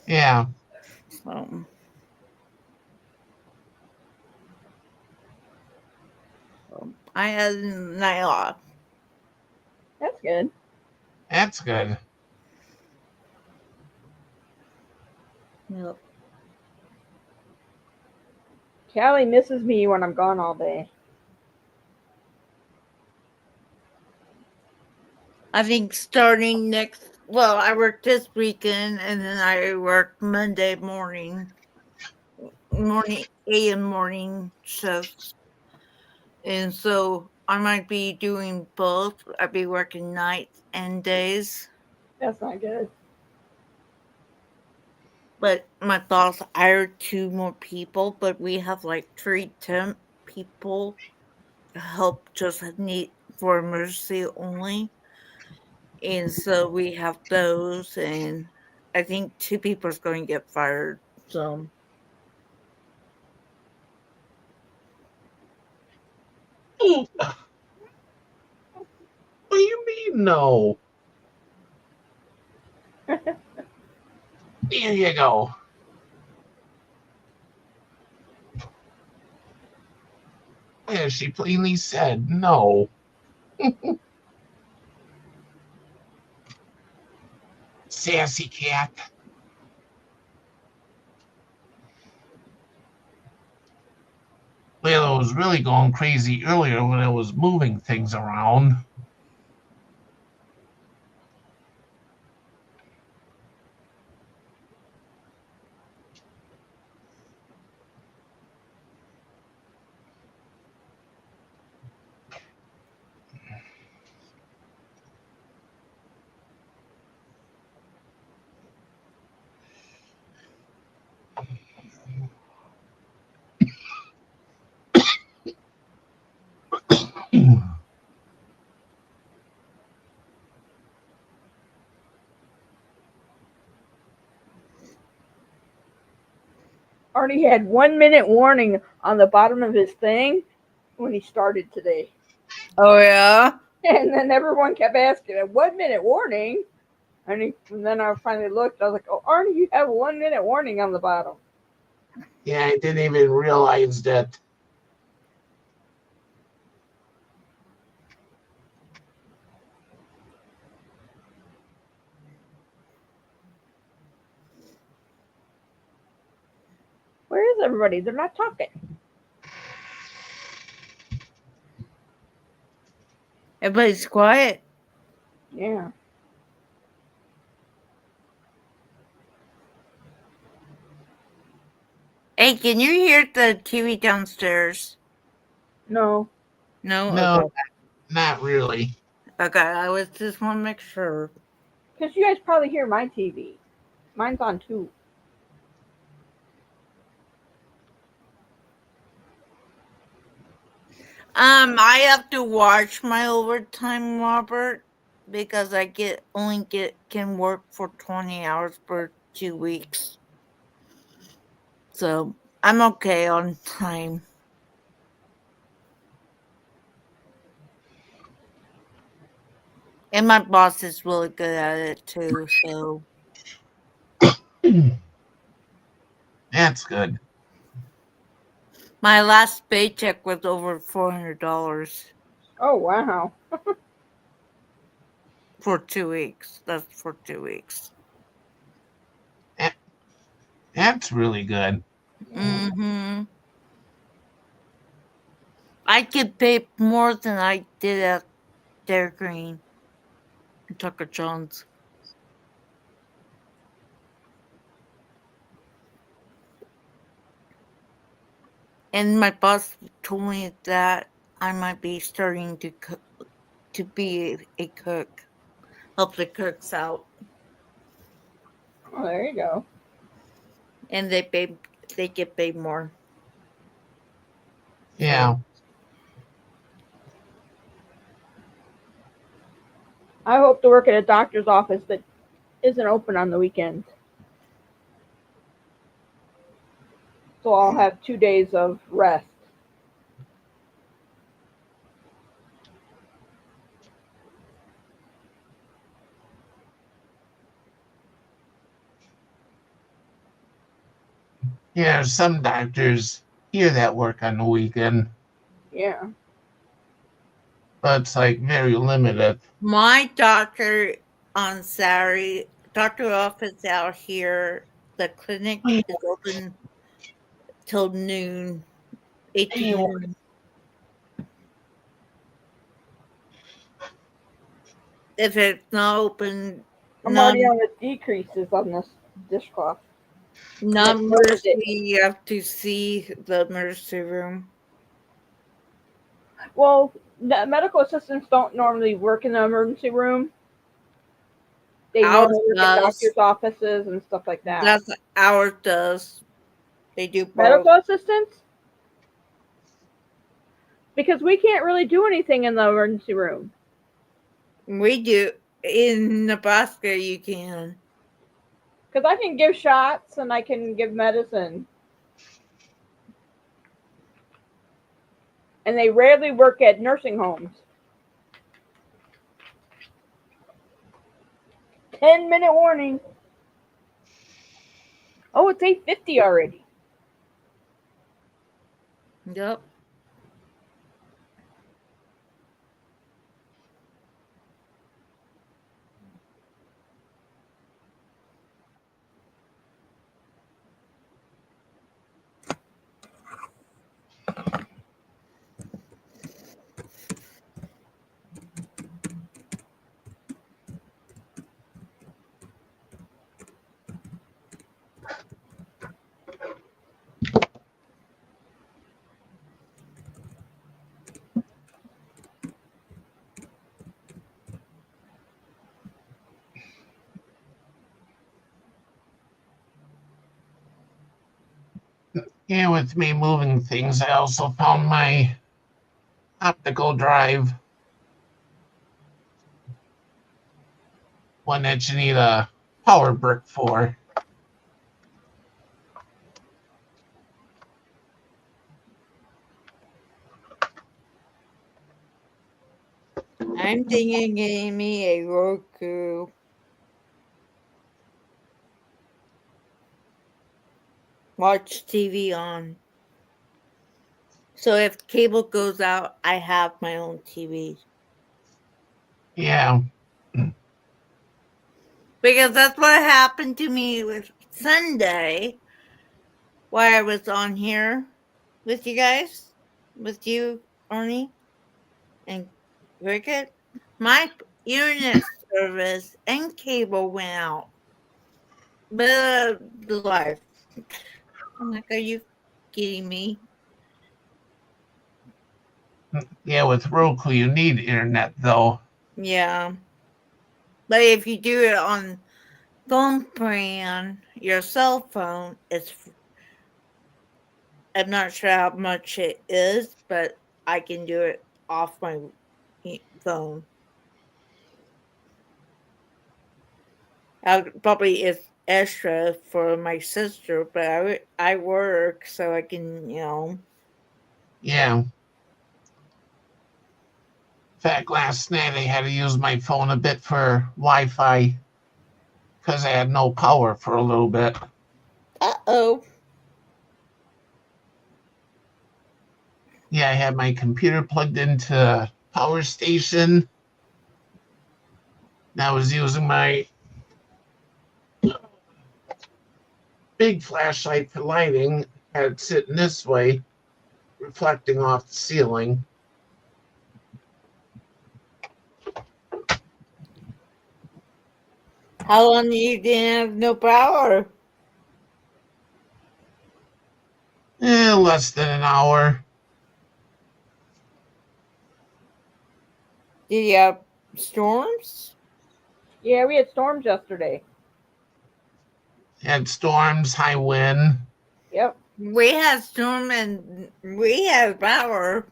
A: Yeah.
F: So I had a night off.
B: That's good.
A: That's good.
F: Yep.
B: Callie misses me when I'm gone all day.
F: I think starting I work this weekend and then I work Monday morning AM morning shifts. And so I might be doing both. I'd be working nights and days.
B: That's not good.
F: But my boss hired 2 more people, but we have like 3 temp people to help just need for emergency only. And so we have those, and I think 2 people is going to get fired. So
A: What do you mean, no? There you go. Yeah, she plainly said no. Sassy cat. Well, I was really going crazy earlier when I was moving things around.
B: Arnie had 1 minute warning on the bottom of his thing when he started today.
F: Oh yeah.
B: And then everyone kept asking, a 1 minute warning? And then I finally looked, I was like, oh, Arnie, you have a 1 minute warning on the bottom.
A: Yeah, I didn't even realize that.
B: Where is everybody? They're not talking.
F: Everybody's quiet.
B: Yeah.
F: Hey, can you hear the TV downstairs?
B: No.
F: No?
A: No,
F: Okay.
A: not really.
F: Okay, I was just want to make sure.
B: Because you guys probably hear my TV. Mine's on too.
F: I have to watch my overtime, Robert, because I can work for 20 hours for 2 weeks. So I'm okay on time. And my boss is really good at it too, so
A: That's good.
F: my last paycheck was over $400
B: Oh, wow.
F: for 2 weeks. That's for 2 weeks.
A: That's really good.
F: Mm-hmm. I could pay more than I did at Dairy Green and Tucker John's. And my boss told me that I might be starting to cook, to be a cook, help the cooks out,
B: Oh, there you go.
F: and they get paid more.
A: Yeah.
B: I hope to work at a doctor's office that isn't open on the weekends. So I'll have 2 days of rest.
A: Yeah, some doctors here that work on the weekend,
B: Yeah.
A: but it's like very limited.
F: My doctor on Saturday, doctor office out here, the clinic is open till noon, 8 to noon. If it's not open,
B: I'm already on the decreases on this dishcloth.
F: not
B: It
F: mercy,
B: knows it.
F: you have to see the emergency room.
B: Well, the medical assistants don't normally work in the emergency room. They
F: Ours
B: normally work at
F: does.
B: doctor's offices and stuff like that.
F: That's ours does. They do both.
B: Medical assistants? Because we can't really do anything in the emergency room.
F: We do. In Nebraska, you can.
B: Because I can give shots and I can give medicine. And they rarely work at nursing homes. 10-minute warning. Oh, it's 8:50 already.
F: Yep.
A: Yeah, with me moving things, I also found my optical drive. One that you need a power brick for.
F: I'm thinking getting me a Roku. Watch TV on. So if cable goes out, I have my own TV.
A: Yeah.
F: Because that's what happened to me with Sunday, while I was on here with you guys, with you, Arnie, and Cricket. My internet service and cable went out. But the life. I'm like, are you kidding me?
A: Yeah, with Roku, you need internet, though.
F: Yeah. But if you do it on phone plan, your cell phone, I'm not sure how much it is, but I can do it off my phone. Probably it's extra for my sister, but I work, so I can,
A: Yeah. In fact, last night I had to use my phone a bit for Wi-Fi because I had no power for a little bit.
F: Uh-oh.
A: Yeah, I had my computer plugged into the power station. And I was using my big flashlight for lighting. Had it sitting this way, reflecting off the ceiling.
F: How long you didn't have no power?
A: Less than an hour.
F: Did you have storms?
B: Yeah, we had storms yesterday.
A: Had storms, high wind.
B: Yep.
F: We had storm and we had power.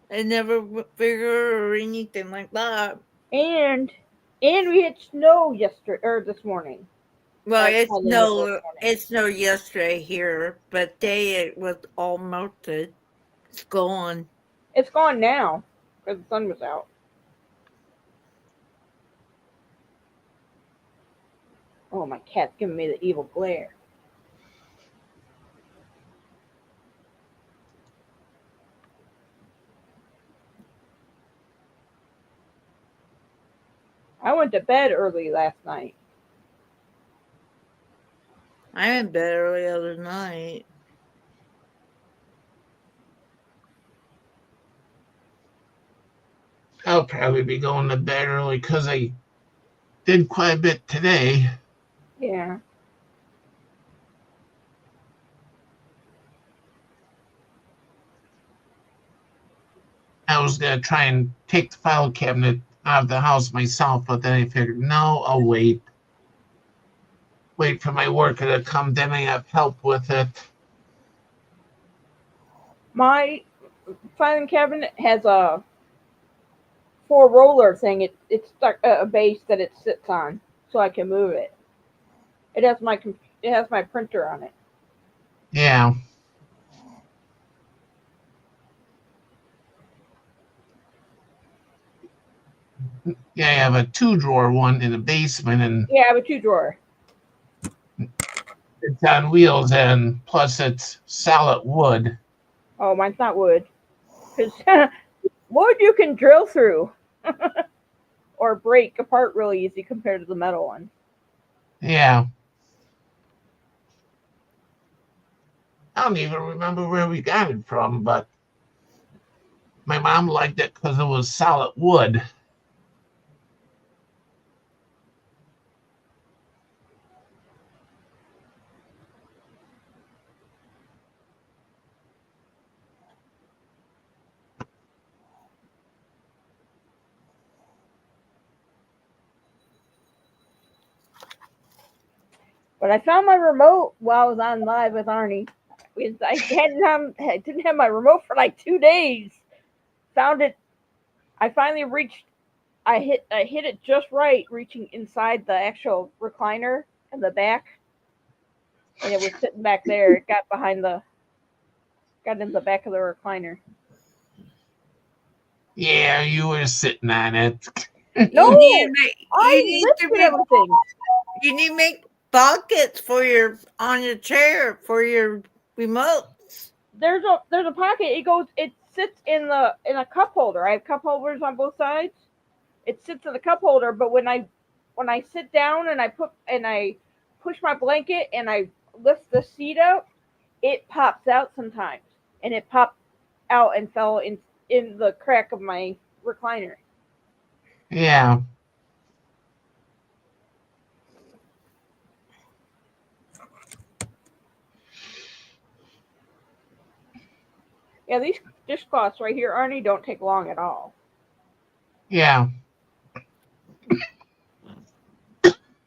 F: I never figured or anything like that.
B: And we had snow yesterday or this morning.
F: Well,
B: Like,
F: it
B: by the end of this
F: snowed.
B: morning.
F: It snowed yesterday here, but today it was all melted. It's gone.
B: It's gone now because the sun was out. Oh, my cat's giving me the evil glare. I went to bed early last night.
F: I went to bed early the other night.
A: I'll probably be going to bed early because I did quite a bit today.
B: Yeah.
A: I was going to try and take the file cabinet out of the house myself, but then I figured, no, I'll wait. Wait for my worker to come, then I have help with it.
B: My filing cabinet has a 4-roller thing. It's stuck a base that it sits on, so I can move it. It has my printer on it.
A: Yeah. Yeah, I have a 2-drawer one in the basement, and
B: Yeah, I have a 2-drawer.
A: it's on wheels, and plus it's solid wood.
B: Oh, mine's not wood. Because wood you can drill through or break apart really easy compared to the metal one.
A: Yeah. I don't even remember where we got it from, but my mom liked it because it was solid wood.
B: But I found my remote while I was on live with Arnie. I didn't have my remote for like 2 days. Found it. I finally reached. I hit it just right, reaching inside the actual recliner in the back, and it was sitting back there. It got in the back of the recliner.
A: Yeah, you were sitting on it.
B: No,
F: You need to make,
B: I lifted everything.
F: you need to make pockets for your on your chair for your remotes.
B: There's a pocket. It sits in a cup holder. I have cup holders on both sides. It sits in the cup holder, but when I sit down and I push my blanket and I lift the seat up, it pops out sometimes. And it popped out and fell in the crack of my recliner.
A: Yeah.
B: Yeah, these dishcloths right here, Arnie, don't take long at all.
A: Yeah.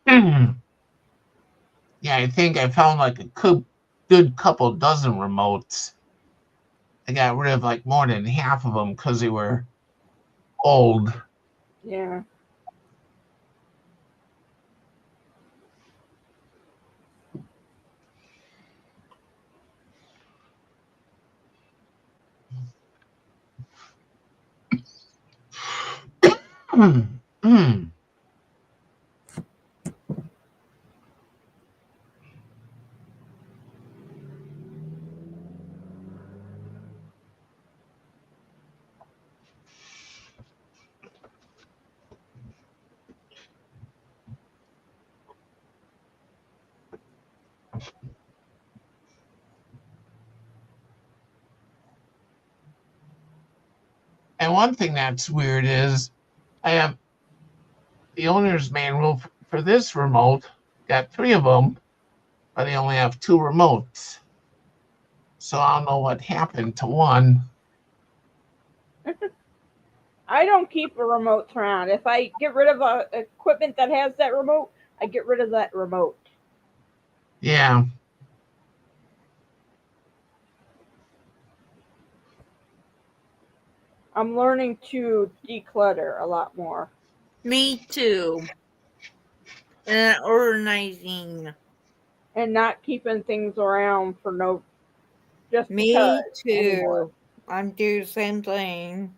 A: Yeah, I think I found like a good couple dozen remotes. I got rid of like more than half of them because they were old.
B: Yeah.
A: And one thing that's weird is I have the owner's manual for this remote, got 3 of them, but I only have 2 remotes. So I don't know what happened to one.
B: I don't keep the remotes around. If I get rid of equipment that has that remote, I get rid of that remote.
A: Yeah.
B: I'm learning to declutter a lot more.
F: Me too. And organizing.
B: And not keeping things around for no just
F: Me
B: because
F: too.
B: anymore.
F: I'm doing the same thing.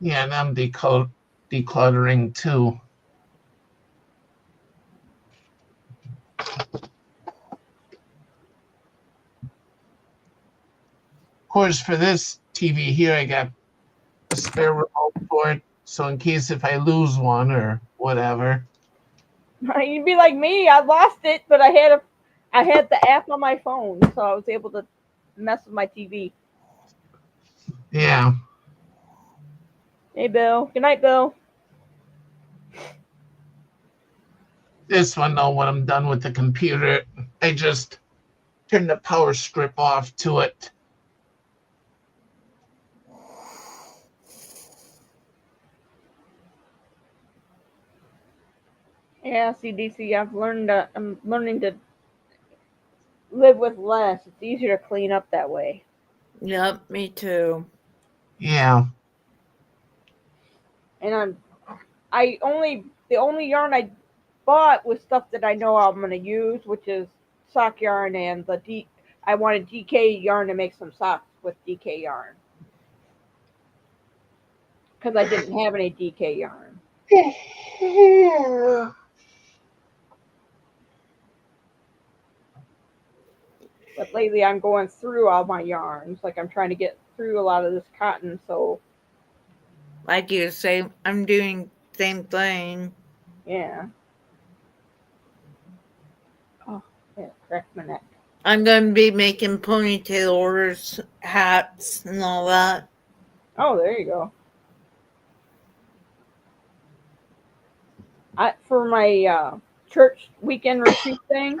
A: Yeah, and I'm decluttering too. Of course, for this TV here, I got a spare remote for it. So in case if I lose one or whatever.
B: You'd be like me. I lost it, but I had the app on my phone, so I was able to mess with my TV.
A: Yeah.
B: Hey, Bill. Good night, Bill.
A: This one, though, when I'm done with the computer, I just turn the power strip off to it.
B: Yeah, CDC. I'm learning to live with less. It's easier to clean up that way.
F: Yep, me too.
A: Yeah.
B: And the only yarn I bought was stuff that I know I'm gonna use, which is sock yarn and I wanted DK yarn to make some socks with DK yarn because I didn't have any DK yarn. But lately I'm going through all my yarns. Like I'm trying to get through a lot of this cotton. So
F: Like you say, I'm doing the same thing.
B: yeah. Oh, yeah, cracked my neck.
F: I'm going to be making ponytail orders, hats, and all that.
B: Oh, there you go. For my church weekend retreat thing,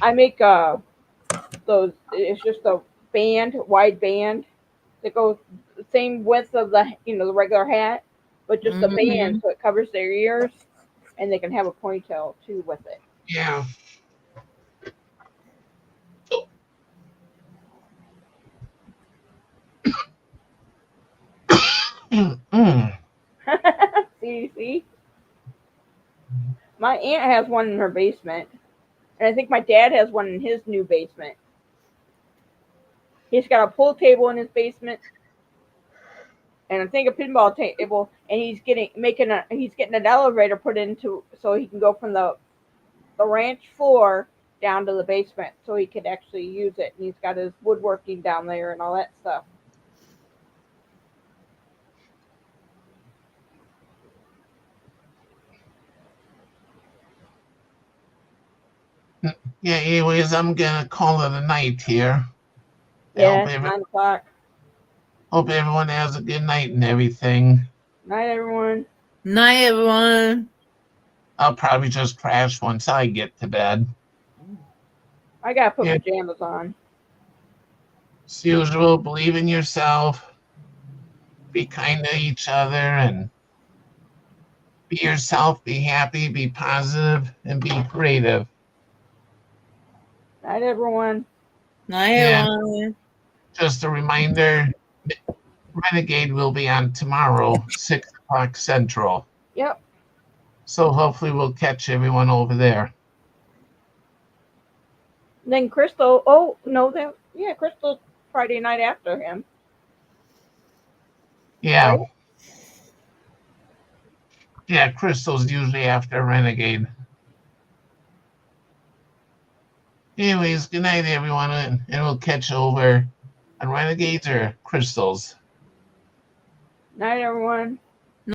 B: I make those. It's just a wide band that goes the same width of the regular hat, but just a band so it covers their ears, and they can have a ponytail too with it.
A: Yeah.
B: See, my aunt has one in her basement, and I think my dad has one in his new basement. He's got a pool table in his basement. and I think a pinball table, and he's getting an elevator put into so he can go from the ranch floor down to the basement so he could actually use it. And he's got his woodworking down there and all that stuff.
A: Yeah, anyways, I'm gonna call it a night here.
B: Yeah, 9 o'clock.
A: Hope everyone has a good night and everything.
B: Night, everyone.
F: Night, everyone.
A: I'll probably just crash once I get to bed.
B: I gotta put
A: Yeah.
B: pajamas on.
A: As usual, believe in yourself, be kind to each other, and be yourself, be happy, be positive, and be creative.
B: Night, everyone.
F: Night,
A: Yeah.
F: everyone.
A: Just a reminder, Renegade will be on tomorrow, 6 o'clock Central.
B: Yep.
A: So hopefully we'll catch everyone over there.
B: Then Crystal. Oh no, Crystal Friday night after him.
A: Yeah.
B: Right?
A: Yeah, Crystal's usually after Renegade. Anyways, good night, everyone, and we'll catch you over on Renegades or Crystals.
B: Night, everyone.